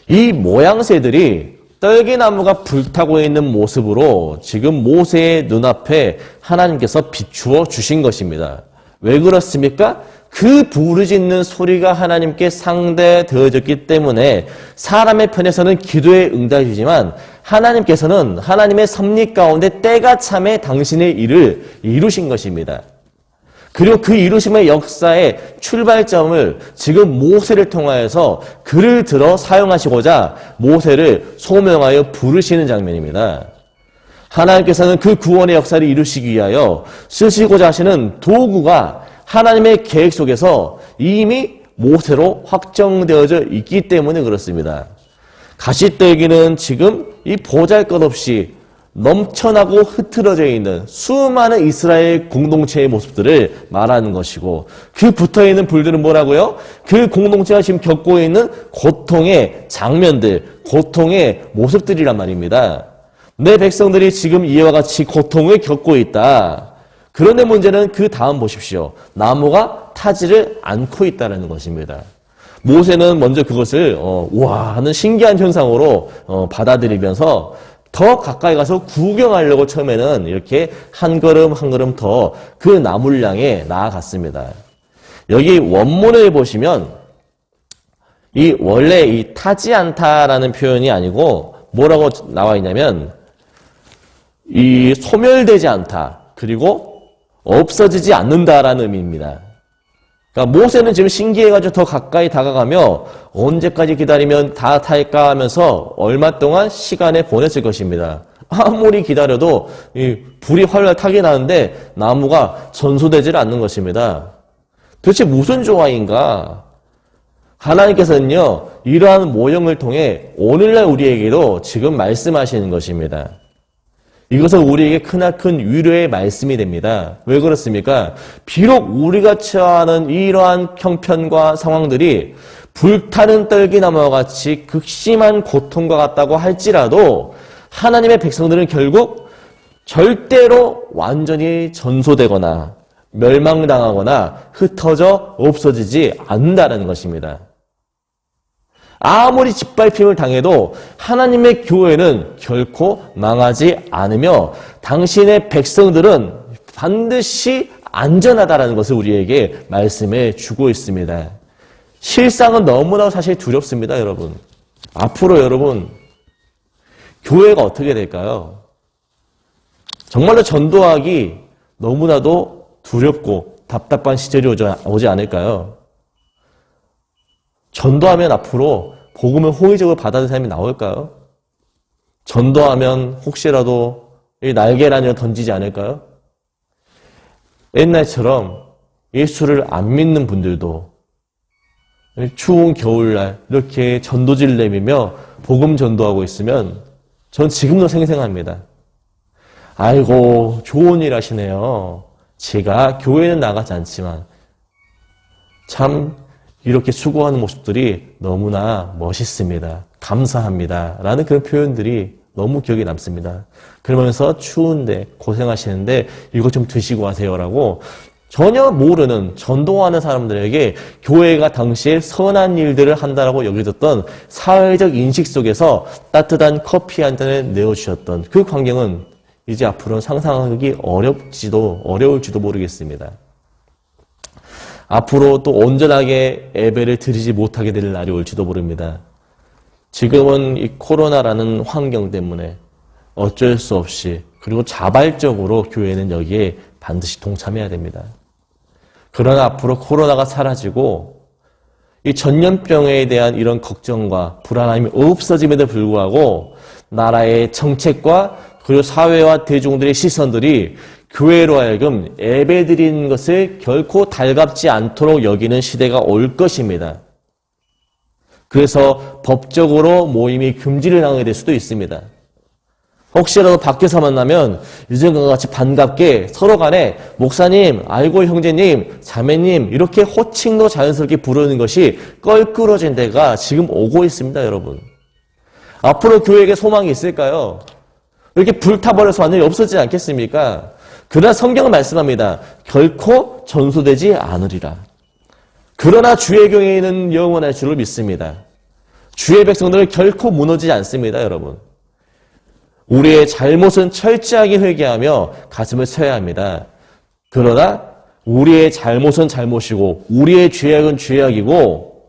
Speaker 3: 이 모양새들이 떨기나무가 불타고 있는 모습으로 지금 모세의 눈앞에 하나님께서 비추어 주신 것입니다. 왜 그렇습니까? 그 부르짖는 소리가 하나님께 상대되어졌기 때문에 사람의 편에서는 기도에 응답이지만 하나님께서는 하나님의 섭리 가운데 때가 참에 당신의 일을 이루신 것입니다. 그리고 그 이루심의 역사의 출발점을 지금 모세를 통하여서 글을 들어 사용하시고자 모세를 소명하여 부르시는 장면입니다. 하나님께서는 그 구원의 역사를 이루시기 위하여 쓰시고자 하시는 도구가 하나님의 계획 속에서 이미 모세로 확정되어져 있기 때문에 그렇습니다. 가시떨기는 지금 이 보잘것없이 넘쳐나고 흐트러져 있는 수많은 이스라엘 공동체의 모습들을 말하는 것이고, 그 붙어있는 불들은 뭐라고요? 그 공동체가 지금 겪고 있는 고통의 장면들, 고통의 모습들이란 말입니다. 내 백성들이 지금 이와 같이 고통을 겪고 있다. 그런데 문제는 그 다음 보십시오. 나무가 타지를 않고 있다는 것입니다. 모세는 먼저 그것을 우와 하는 신기한 현상으로 받아들이면서 더 가까이 가서 구경하려고 처음에는 이렇게 한 걸음 한 걸음 더 그 나무를 향해 나아갔습니다. 여기 원문을 보시면 이 원래 이 타지 않다라는 표현이 아니고 뭐라고 나와 있냐면 이 소멸되지 않다, 그리고 없어지지 않는다라는 의미입니다. 그러니까 모세는 지금 신기해가지고 더 가까이 다가가며 언제까지 기다리면 다 탈까 하면서 얼마 동안 시간을 보냈을 것입니다. 아무리 기다려도 이 불이 활활 타게 나는데 나무가 전소되질 않는 것입니다. 도대체 무슨 조화인가? 하나님께서는요, 이러한 모형을 통해 오늘날 우리에게도 지금 말씀하시는 것입니다. 이것은 우리에게 크나큰 위로의 말씀이 됩니다. 왜 그렇습니까? 비록 우리가 처하는 이러한 형편과 상황들이 불타는 떨기나무와 같이 극심한 고통과 같다고 할지라도 하나님의 백성들은 결국 절대로 완전히 전소되거나 멸망당하거나 흩어져 없어지지 않는다는 것입니다. 아무리 짓밟힘을 당해도 하나님의 교회는 결코 망하지 않으며 당신의 백성들은 반드시 안전하다는 것을 우리에게 말씀해 주고 있습니다. 실상은 너무나 사실 두렵습니다, 여러분. 앞으로 여러분, 교회가 어떻게 될까요? 정말로 전도하기 너무나도 두렵고 답답한 시절이 오지 않을까요? 전도하면 앞으로 복음을 호의적으로 받아들이는 사람이 나올까요? 전도하면 혹시라도 이 날개라뇨 던지지 않을까요? 옛날처럼 예수를 안 믿는 분들도 추운 겨울날 이렇게 전도지를 내밀며 복음 전도하고 있으면 전 지금도 생생합니다. 아이고, 좋은 일 하시네요. 제가 교회는 나가지 않지만 참 이렇게 수고하는 모습들이 너무나 멋있습니다. 감사합니다. 라는 그런 표현들이 너무 기억에 남습니다. 그러면서 추운데 고생하시는데 이것 좀 드시고 하세요라고 전혀 모르는 전도하는 사람들에게 교회가 당시에 선한 일들을 한다라고 여겨졌던 사회적 인식 속에서 따뜻한 커피 한 잔을 내어주셨던 그 광경은 이제 앞으로는 상상하기 어려울지도 모르겠습니다. 앞으로 또 온전하게 예배를 드리지 못하게 될 날이 올지도 모릅니다. 지금은 이 코로나라는 환경 때문에 어쩔 수 없이 그리고 자발적으로 교회는 여기에 반드시 동참해야 됩니다. 그러나 앞으로 코로나가 사라지고 이 전염병에 대한 이런 걱정과 불안함이 없어짐에도 불구하고 나라의 정책과 그리고 사회와 대중들의 시선들이 교회로 하여금 예배드리는 것을 결코 달갑지 않도록 여기는 시대가 올 것입니다. 그래서 법적으로 모임이 금지를 당하게 될 수도 있습니다. 혹시라도 밖에서 만나면 요즘과 같이 반갑게 서로 간에 목사님, 아이고 형제님, 자매님 이렇게 호칭도 자연스럽게 부르는 것이 껄끄러진 때가 지금 오고 있습니다, 여러분. 앞으로 교회에게 소망이 있을까요? 이렇게 불타버려서 완전히 없어지지 않겠습니까? 그러나 성경은 말씀합니다. 결코 전소되지 않으리라. 그러나 주의 경외는 영원할 줄로 믿습니다. 주의 백성들은 결코 무너지지 않습니다, 여러분. 우리의 잘못은 철저하게 회개하며 가슴을 쳐야 합니다. 그러나 우리의 잘못은 잘못이고 우리의 죄악은 죄악이고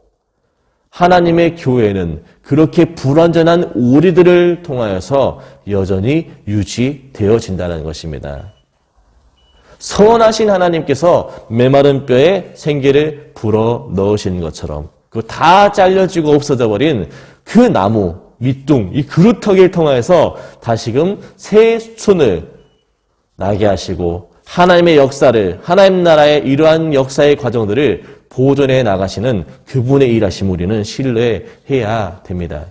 Speaker 3: 하나님의 교회는 그렇게 불완전한 우리들을 통하여서 여전히 유지되어진다는 것입니다. 선하신 하나님께서 메마른 뼈에 생기를 불어 넣으신 것처럼 그 다 잘려지고 없어져 버린 그 나무, 밑둥, 이 그루터기를 통하여서 다시금 새 순을 나게 하시고 하나님의 역사를, 하나님 나라의 이러한 역사의 과정들을 보존해 나가시는 그분의 일하심 우리는 신뢰해야 됩니다.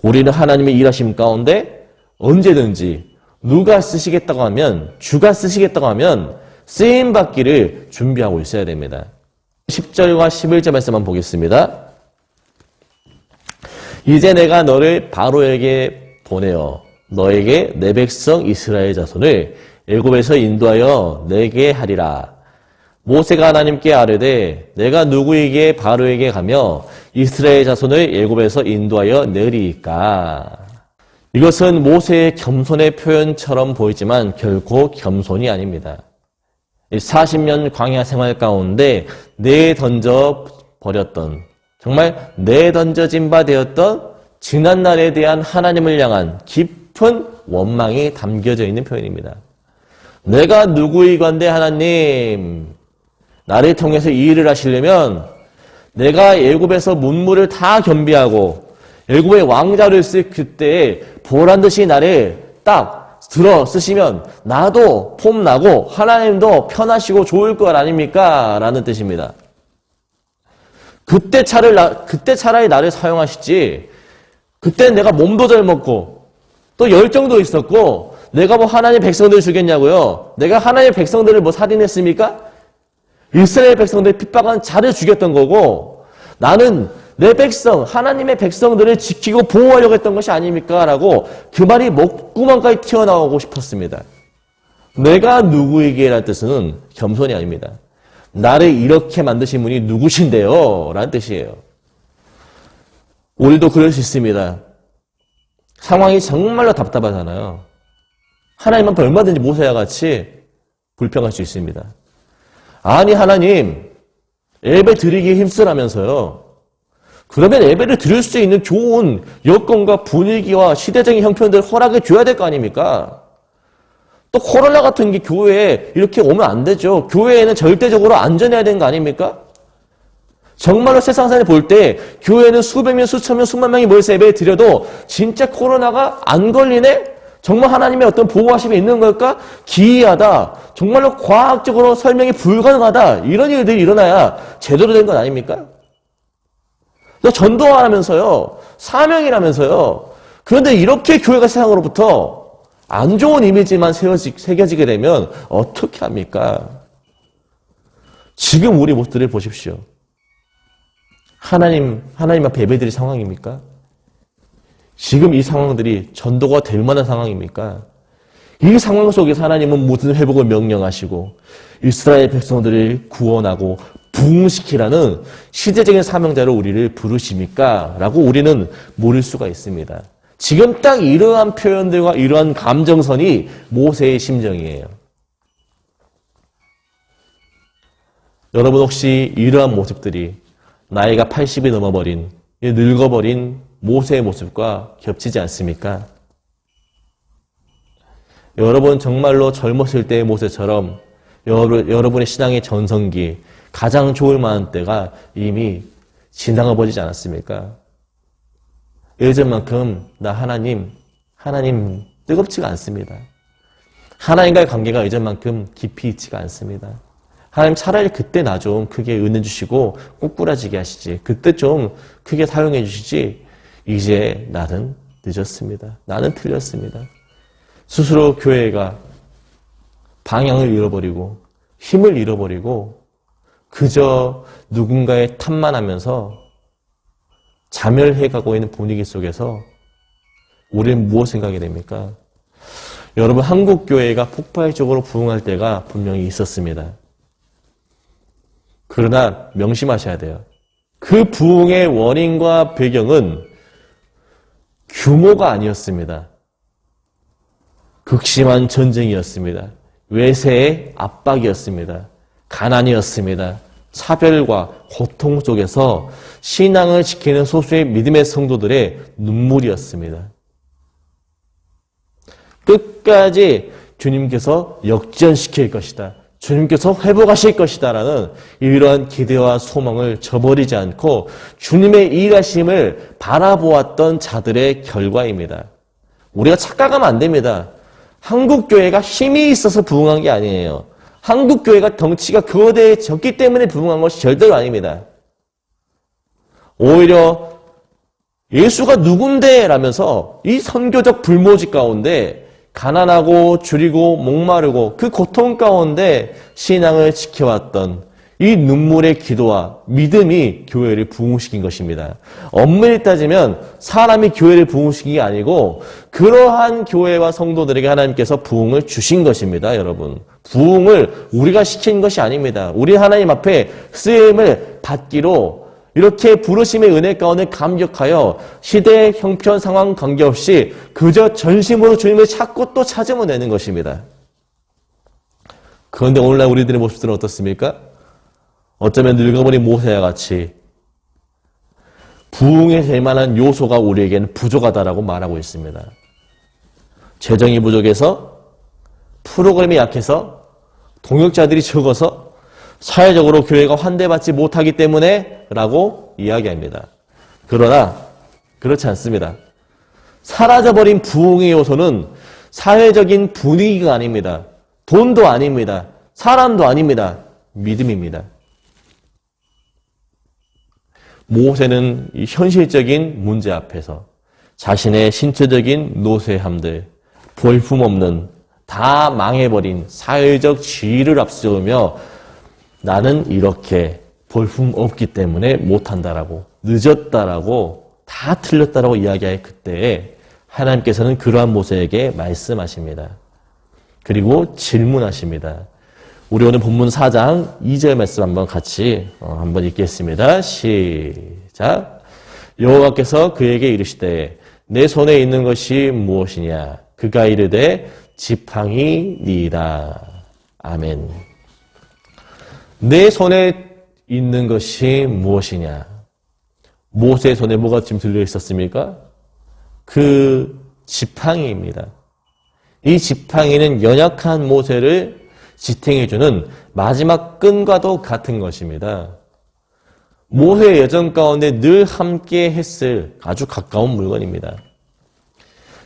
Speaker 3: 우리는 하나님의 일하심 가운데 언제든지 누가 쓰시겠다고 하면, 주가 쓰시겠다고 하면 쓰임받기를 준비하고 있어야 됩니다. 10절과 11절 말씀만 보겠습니다. 이제 내가 너를 바로에게 보내어 너에게 내 백성 이스라엘 자손을 애굽에서 인도하여 내게 하리라. 모세가 하나님께 아뢰되 내가 누구에게 바로에게 가며 이스라엘 자손을 애굽에서 인도하여 내리까. 이것은 모세의 겸손의 표현처럼 보이지만 결코 겸손이 아닙니다. 40년 광야 생활 가운데 내던져 버렸던, 정말 내던져진 바 되었던 지난날에 대한 하나님을 향한 깊은 원망이 담겨져 있는 표현입니다. 내가 누구이건대 하나님, 나를 통해서 이 일을 하시려면 내가 애굽에서 문물을 다 겸비하고 애굽의 왕자를 쓸 그때에 보란듯이 나를 딱 들어 쓰시면 나도 폼나고 하나님도 편하시고 좋을 것 아닙니까? 라는 뜻입니다. 그때 차라리 나를 사용하시지. 그때 내가 몸도 잘 먹고 또 열정도 있었고 내가 뭐 하나님 백성들을 주겠냐고요? 내가 하나님 백성들을 뭐 살인했습니까? 이스라엘 백성들 핍박한 자를 죽였던 거고 나는 내 백성, 하나님의 백성들을 지키고 보호하려고 했던 것이 아닙니까? 라고 그 말이 목구멍까지 튀어나오고 싶었습니다. 내가 누구에게 라는 뜻은 겸손이 아닙니다. 나를 이렇게 만드신 분이 누구신데요? 라는 뜻이에요. 우리도 그럴 수 있습니다. 상황이 정말로 답답하잖아요. 하나님 앞에 얼마든지 모세와 같이 불평할 수 있습니다. 아니 하나님, 예배 드리기에 힘쓰라면서요. 그러면 예배를 드릴 수 있는 좋은 여건과 분위기와 시대적인 형편들을 허락해 줘야 될 거 아닙니까? 또 코로나 같은 게 교회에 이렇게 오면 안 되죠. 교회에는 절대적으로 안전해야 되는 거 아닙니까? 정말로 세상사를 볼 때 교회는 수백 명, 수천 명, 수만 명이 모여서 예배를 드려도 진짜 코로나가 안 걸리네? 정말 하나님의 어떤 보호하심이 있는 걸까? 기이하다. 정말로 과학적으로 설명이 불가능하다. 이런 일들이 일어나야 제대로 된 건 아닙니까? 전도하라면서요. 사명이라면서요. 그런데 이렇게 교회가 세상으로부터 안 좋은 이미지만 새겨지게 되면 어떻게 합니까? 지금 우리 모습들을 보십시오. 하나님 앞에 예배드릴 상황입니까? 지금 이 상황들이 전도가 될 만한 상황입니까? 이 상황 속에서 하나님은 모든 회복을 명령하시고 이스라엘 백성들을 구원하고 부흥시키라는 시대적인 사명자로 우리를 부르십니까? 라고 우리는 물을 수가 있습니다. 지금 딱 이러한 표현들과 이러한 감정선이 모세의 심정이에요. 여러분 혹시 이러한 모습들이 나이가 80이 넘어버린, 늙어버린 모세의 모습과 겹치지 않습니까? 여러분 정말로 젊었을 때의 모세처럼 여러분의 신앙의 전성기, 가장 좋을 만한 때가 이미 지나가 버리지 않았습니까? 예전만큼 나 하나님 뜨겁지가 않습니다. 하나님과의 관계가 예전만큼 깊이 있지가 않습니다. 하나님 차라리 그때 나 좀 크게 은혜 주시고 꼬꾸라지게 하시지. 그때 좀 크게 사용해 주시지. 이제 나는 늦었습니다. 나는 틀렸습니다. 스스로 교회가 방향을 잃어버리고 힘을 잃어버리고 그저 누군가의 탓만 하면서 자멸해가고 있는 분위기 속에서 우리는 무엇 생각이 됩니까? 여러분 한국 교회가 폭발적으로 부흥할 때가 분명히 있었습니다. 그러나 명심하셔야 돼요. 그 부흥의 원인과 배경은 규모가 아니었습니다. 극심한 전쟁이었습니다. 외세의 압박이었습니다. 가난이었습니다. 차별과 고통 속에서 신앙을 지키는 소수의 믿음의 성도들의 눈물이었습니다. 끝까지 주님께서 역전시킬 것이다. 주님께서 회복하실 것이다 라는 이러한 기대와 소망을 저버리지 않고 주님의 일하심을 바라보았던 자들의 결과입니다. 우리가 착각하면 안 됩니다. 한국교회가 힘이 있어서 부흥한 게 아니에요. 한국교회가 덩치가 거대해졌기 때문에 부흥한 것이 절대로 아닙니다. 오히려 예수가 누군데? 라면서 이 선교적 불모지 가운데 가난하고 줄이고 목마르고 그 고통 가운데 신앙을 지켜왔던 이 눈물의 기도와 믿음이 교회를 부흥시킨 것입니다. 엄밀히 따지면 사람이 교회를 부흥시킨 게 아니고 그러한 교회와 성도들에게 하나님께서 부흥을 주신 것입니다, 여러분. 부흥을 우리가 시킨 것이 아닙니다. 우리 하나님 앞에 쓰임을 받기로 이렇게 부르심의 은혜 가운데 감격하여 시대, 형편, 상황 관계없이 그저 전심으로 주님을 찾고 또 찾으면 되는 것입니다. 그런데 오늘날 우리들의 모습들은 어떻습니까? 어쩌면 늙어버린 모세와 같이 부흥에 될 만한 요소가 우리에게는 부족하다라고 말하고 있습니다. 재정이 부족해서, 프로그램이 약해서, 동역자들이 적어서, 사회적으로 교회가 환대받지 못하기 때문에 라고 이야기합니다. 그러나 그렇지 않습니다. 사라져버린 부흥의 요소는 사회적인 분위기가 아닙니다. 돈도 아닙니다. 사람도 아닙니다. 믿음입니다. 모세는 이 현실적인 문제 앞에서 자신의 신체적인 노쇠함들, 볼품없는 다 망해버린 사회적 지위를 앞세우며 나는 이렇게 볼품없기 때문에 못한다라고, 늦었다라고, 다 틀렸다라고 이야기할 그때에 하나님께서는 그러한 모세에게 말씀하십니다. 그리고 질문하십니다. 우리 오늘 본문 4장 2절 말씀 한번 같이 한번 읽겠습니다. 시작. 여호와께서 그에게 이르시되 내 손에 있는 것이 무엇이냐? 그가 이르되 지팡이니이다. 아멘. 내 손에 있는 것이 무엇이냐? 모세의 손에 뭐가 지금 들려 있었습니까? 그 지팡이입니다. 이 지팡이는 연약한 모세를 지탱해주는 마지막 끈과도 같은 것입니다. 모세의 여정 가운데 늘 함께 했을 아주 가까운 물건입니다.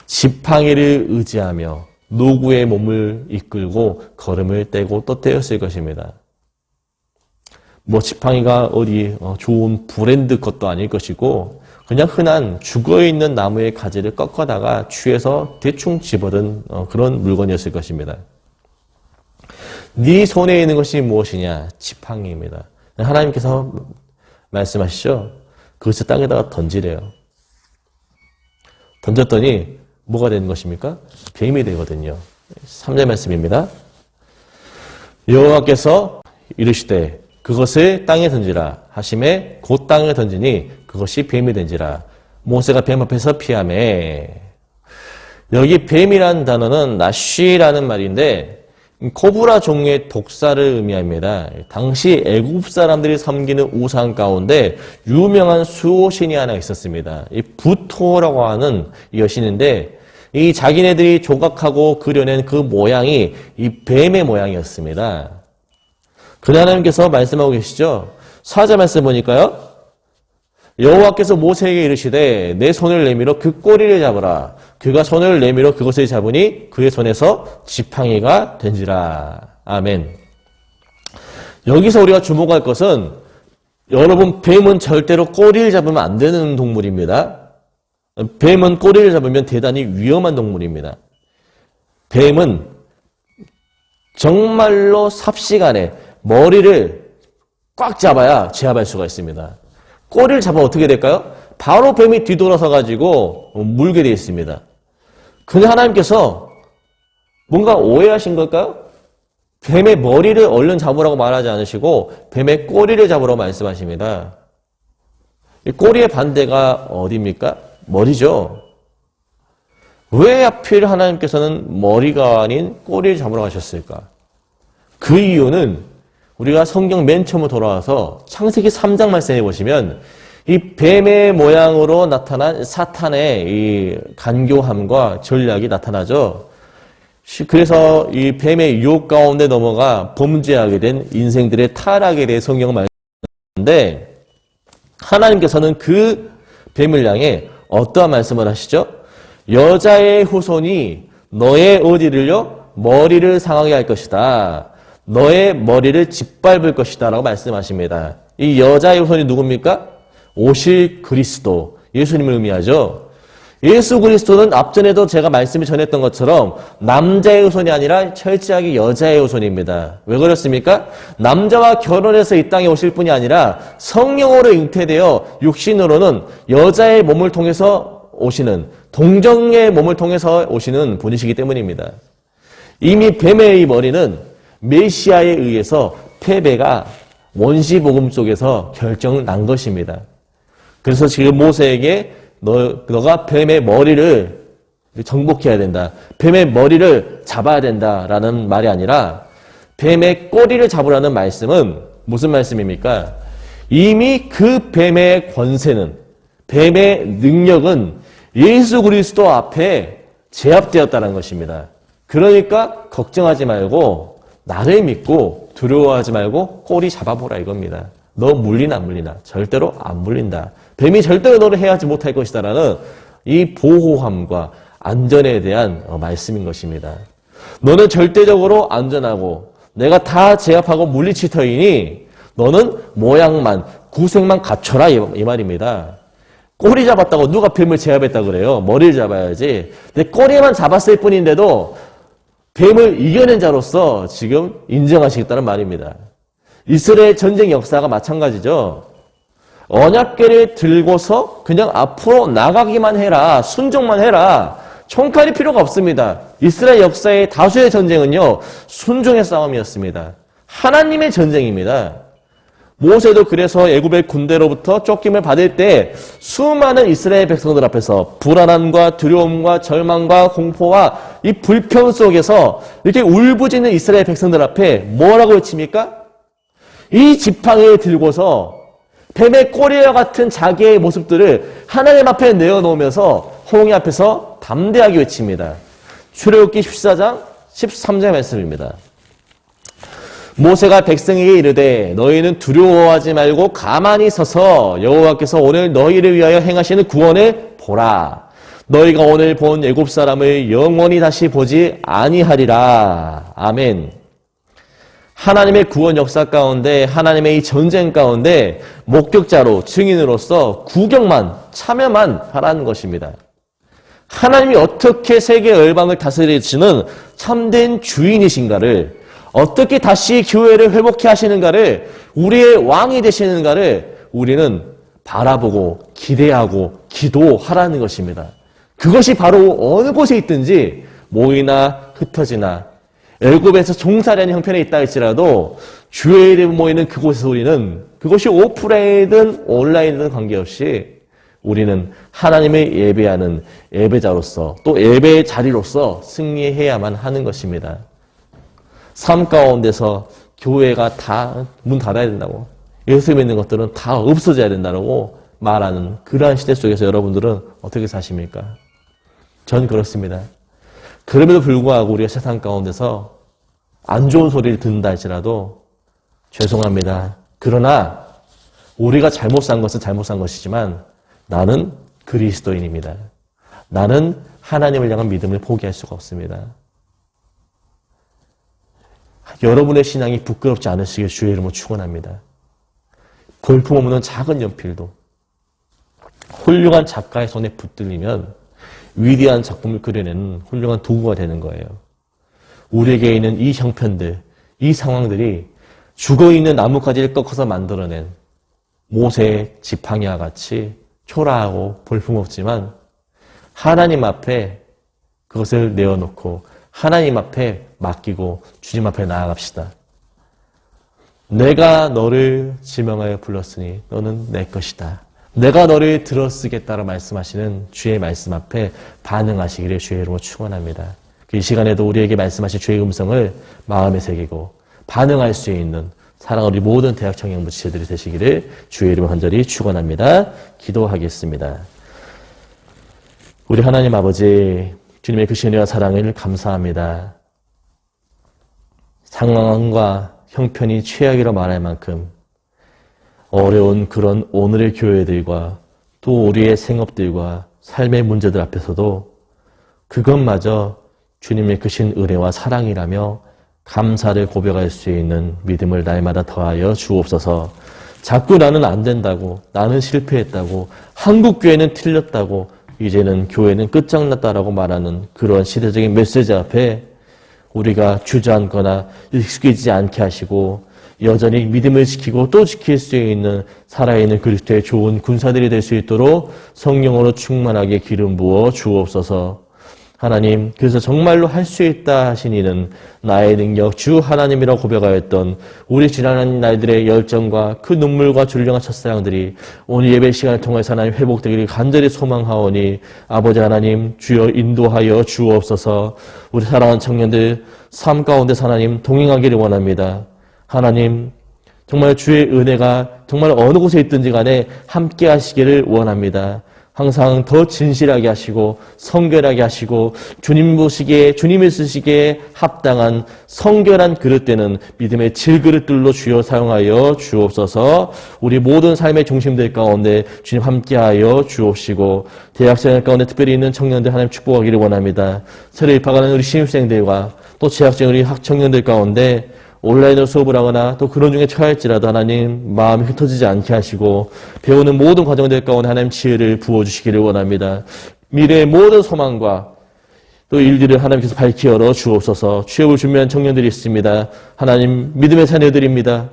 Speaker 3: 지팡이를 의지하며 노구의 몸을 이끌고 걸음을 떼고 또 떼었을 것입니다. 뭐 지팡이가 어디 좋은 브랜드 것도 아닐 것이고 그냥 흔한 죽어있는 나무의 가지를 꺾어다가 취해서 대충 집어든 그런 물건이었을 것입니다. 네 손에 있는 것이 무엇이냐? 지팡이입니다. 하나님께서 말씀하시죠. 그것을 땅에다가 던지래요. 던졌더니 뭐가 되는 것입니까? 뱀이 되거든요. 3절 말씀입니다. 여호와께서 이르시되 그것을 땅에 던지라 하심에 곧 땅에 던지니 그것이 뱀이 된지라. 모세가 뱀 앞에서 피하매. 여기 뱀이라는 단어는 나쉬라는 말인데 코브라 종류의 독사를 의미합니다. 당시 애굽 사람들이 섬기는 우상 가운데 유명한 수호신이 하나 있었습니다. 이 부토라고 하는 여신인데 이 자기네들이 조각하고 그려낸 그 모양이 이 뱀의 모양이었습니다. 그날 하나님께서 말씀하고 계시죠. 4절 말씀 보니까요. 여호와께서 모세에게 이르시되 내 손을 내밀어 그 꼬리를 잡으라. 그가 손을 내밀어 그것을 잡으니 그의 손에서 지팡이가 된지라. 아멘. 여기서 우리가 주목할 것은 여러분 뱀은 절대로 꼬리를 잡으면 안 되는 동물입니다. 뱀은 꼬리를 잡으면 대단히 위험한 동물입니다. 뱀은 정말로 삽시간에 머리를 꽉 잡아야 제압할 수가 있습니다. 꼬리를 잡으면 어떻게 될까요? 바로 뱀이 뒤돌아서 가지고 물게 되어 있습니다. 근데 하나님께서 뭔가 오해하신 걸까요? 뱀의 머리를 얼른 잡으라고 말하지 않으시고 뱀의 꼬리를 잡으라고 말씀하십니다. 이 꼬리의 반대가 어디입니까? 머리죠. 왜 하필 하나님께서는 머리가 아닌 꼬리를 잡으라고 하셨을까? 그 이유는 우리가 성경 맨 처음으로 돌아와서 창세기 3장 말씀해 보시면 이 뱀의 모양으로 나타난 사탄의 이 간교함과 전략이 나타나죠. 그래서 이 뱀의 유혹 가운데 넘어가 범죄하게 된 인생들의 타락에 대해 성경을 말씀하는데 하나님께서는 그 뱀을 향해 어떠한 말씀을 하시죠? 여자의 후손이 너의 어디를요? 머리를 상하게 할 것이다. 너의 머리를 짓밟을 것이다 라고 말씀하십니다. 이 여자의 후손이 누굽니까? 오실 그리스도, 예수님을 의미하죠. 예수 그리스도는 앞전에도 제가 말씀을 전했던 것처럼 남자의 후손이 아니라 철저하게 여자의 후손입니다. 왜 그렇습니까? 남자와 결혼해서 이 땅에 오실 분이 아니라 성령으로 잉태되어 육신으로는 여자의 몸을 통해서 오시는, 동정의 몸을 통해서 오시는 분이시기 때문입니다. 이미 뱀의 머리는 메시아에 의해서 패배가 원시복음 속에서 결정난 것입니다. 그래서 지금 모세에게 너가 뱀의 머리를 정복해야 된다. 뱀의 머리를 잡아야 된다라는 말이 아니라 뱀의 꼬리를 잡으라는 말씀은 무슨 말씀입니까? 이미 그 뱀의 권세는, 뱀의 능력은 예수 그리스도 앞에 제압되었다는 것입니다. 그러니까 걱정하지 말고 나를 믿고 두려워하지 말고 꼬리 잡아보라 이겁니다. 너 물리나 안 물리나? 절대로 안 물린다. 뱀이 절대로 너를 해하지 못할 것이다라는 이 보호함과 안전에 대한 말씀인 것입니다. 너는 절대적으로 안전하고 내가 다 제압하고 물리칠 터이니 너는 모양만, 구색만 갖춰라 이 말입니다. 꼬리 잡았다고 누가 뱀을 제압했다 그래요? 머리를 잡아야지. 근데 꼬리만 잡았을 뿐인데도 뱀을 이겨낸 자로서 지금 인정하시겠다는 말입니다. 이스라엘 전쟁 역사가 마찬가지죠. 언약궤를 들고서 그냥 앞으로 나가기만 해라. 순종만 해라. 총칼이 필요가 없습니다. 이스라엘 역사의 다수의 전쟁은요, 순종의 싸움이었습니다. 하나님의 전쟁입니다. 모세도 그래서 애굽의 군대로부터 쫓김을 받을 때 수많은 이스라엘 백성들 앞에서 불안함과 두려움과 절망과 공포와 이 불평 속에서 이렇게 울부짖는 이스라엘 백성들 앞에 뭐라고 외칩니까? 이 지팡이를 들고서 뱀의 꼬리와 같은 자기의 모습들을 하나님 앞에 내어놓으면서 홍해 앞에서 담대하게 외칩니다. 출애굽기 14장 13절 말씀입니다. 모세가 백성에게 이르되 너희는 두려워하지 말고 가만히 서서 여호와께서 오늘 너희를 위하여 행하시는 구원을 보라. 너희가 오늘 본 애굽 사람을 영원히 다시 보지 아니하리라. 아멘. 하나님의 구원 역사 가운데, 하나님의 이 전쟁 가운데 목격자로, 증인으로서 구경만, 참여만 하라는 것입니다. 하나님이 어떻게 세계 열방을 다스리시는 참된 주인이신가를, 어떻게 다시 교회를 회복해 하시는가를, 우리의 왕이 되시는가를 우리는 바라보고 기대하고 기도하라는 것입니다. 그것이 바로 어느 곳에 있든지 모이나 흩어지나 애굽에서 종살이하는 형편에 있다 할지라도 주의 이름 모이는 그곳에서 우리는, 그것이 오프라인이든 온라인이든 관계없이 우리는 하나님을 예배하는 예배자로서 또 예배의 자리로서 승리해야만 하는 것입니다. 삶 가운데서 교회가 다 문 닫아야 된다고, 예수 믿는 것들은 다 없어져야 된다고 말하는 그러한 시대 속에서 여러분들은 어떻게 사십니까? 전 그렇습니다. 그럼에도 불구하고 우리가 세상 가운데서 안 좋은 소리를 듣는다 할지라도 죄송합니다. 그러나 우리가 잘못 산 것은 잘못 산 것이지만 나는 그리스도인입니다. 나는 하나님을 향한 믿음을 포기할 수가 없습니다. 여러분의 신앙이 부끄럽지 않으시길 주의 이름으로 축원합니다. 볼품없는 작은 연필도 훌륭한 작가의 손에 붙들리면 위대한 작품을 그려내는 훌륭한 도구가 되는 거예요. 우리에게 있는 이 형편들, 이 상황들이 죽어있는 나뭇가지를 꺾어서 만들어낸 모세의 지팡이와 같이 초라하고 볼품없지만 하나님 앞에 그것을 내어놓고 하나님 앞에 맡기고 주님 앞에 나아갑시다. 내가 너를 지명하여 불렀으니 너는 내 것이다. 내가 너를 들어쓰겠다고 말씀하시는 주의 말씀 앞에 반응하시기를 주의 이름으로 축원합니다. 이 시간에도 우리에게 말씀하신 주의 음성을 마음에 새기고 반응할 수 있는 사랑하는 우리 모든 대학 청년부 지체들이 되시기를 주의 이름으로 간절히 축원합니다. 기도하겠습니다. 우리 하나님 아버지, 주님의 그 신뢰와 사랑을 감사합니다. 상황과 형편이 최악이라 말할 만큼 어려운 그런 오늘의 교회들과 또 우리의 생업들과 삶의 문제들 앞에서도 그것마저 주님의 크신 은혜와 사랑이라며 감사를 고백할 수 있는 믿음을 날마다 더하여 주옵소서. 자꾸 나는 안 된다고, 나는 실패했다고, 한국교회는 틀렸다고, 이제는 교회는 끝장났다라고 말하는 그런 시대적인 메시지 앞에 우리가 주저앉거나 익숙해지지 않게 하시고 여전히 믿음을 지키고 또 지킬 수 있는 살아있는 그리스도의 좋은 군사들이 될 수 있도록 성령으로 충만하게 기름 부어 주옵소서. 하나님, 그래서 정말로 할 수 있다 하신 이는 나의 능력 주 하나님이라고 고백하였던 우리 지난 날들의 열정과 그 눈물과 줄령한 첫사랑들이 오늘 예배 시간을 통해서 하나님 회복되기를 간절히 소망하오니 아버지 하나님 주여 인도하여 주옵소서. 우리 사랑하는 청년들 삶 가운데서 하나님 동행하기를 원합니다. 하나님 정말 주의 은혜가 정말 어느 곳에 있든지 간에 함께 하시기를 원합니다. 항상 더 진실하게 하시고 성결하게 하시고 주님 보시기에 주님을 쓰시기에 합당한 성결한 그릇되는 믿음의 질그릇들로 주여 사용하여 주옵소서. 우리 모든 삶의 중심들 가운데 주님 함께하여 주옵시고 대학생 가운데 특별히 있는 청년들 하나님 축복하기를 원합니다. 새로 입학하는 우리 신입생들과 또 재학생 우리 학청년들 가운데 온라인으로 수업을 하거나 또 그런 중에 처할지라도 하나님 마음이 흩어지지 않게 하시고 배우는 모든 과정들 가운데 하나님 지혜를 부어주시기를 원합니다. 미래의 모든 소망과 또 일들을 하나님께서 밝히 열어 주옵소서. 취업을 준비한 청년들이 있습니다. 하나님 믿음의 자녀들입니다.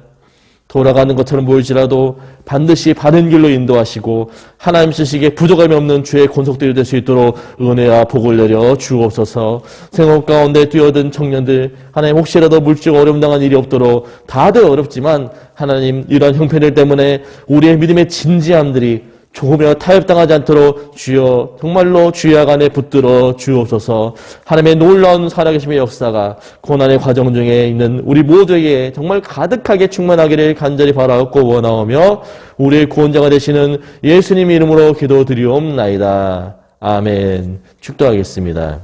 Speaker 3: 돌아가는 것처럼 보일지라도 반드시 바른 길로 인도하시고 하나님 쓰시기에 부족함이 없는 주의 권속들이 될 수 있도록 은혜와 복을 내려 주옵소서. 생업 가운데 뛰어든 청년들 하나님 혹시라도 물질 어려움 당한 일이 없도록 다들 어렵지만 하나님 이러한 형편들 때문에 우리의 믿음의 진지함들이 조금이라도 타협당하지 않도록 주여 정말로 주의 안에 붙들어 주옵소서. 하나님의 놀라운 살아계심의 역사가 고난의 과정 중에 있는 우리 모두에게 정말 가득하게 충만하기를 간절히 바라옵고 원하오며 우리의 구원자가 되시는 예수님 이름으로 기도드리옵나이다. 아멘. 축도하겠습니다.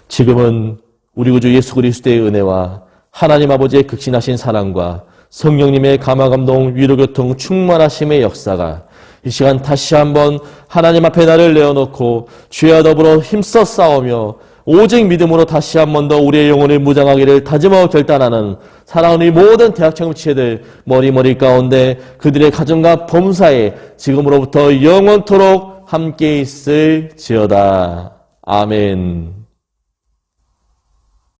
Speaker 3: 지금은 우리 구주 예수 그리스도의 은혜와 하나님 아버지의 극진하신 사랑과 성령님의 감화감동 위로교통 충만하심의 역사가 이 시간 다시 한번 하나님 앞에 나를 내어놓고 주와 더불어 힘써 싸우며 오직 믿음으로 다시 한번 더 우리의 영혼을 무장하기를 다짐하고 결단하는 사랑하는 이 모든 대학청 지체들 머리 가운데 그들의 가정과 범사에 지금으로부터 영원토록 함께 있을지어다. 아멘.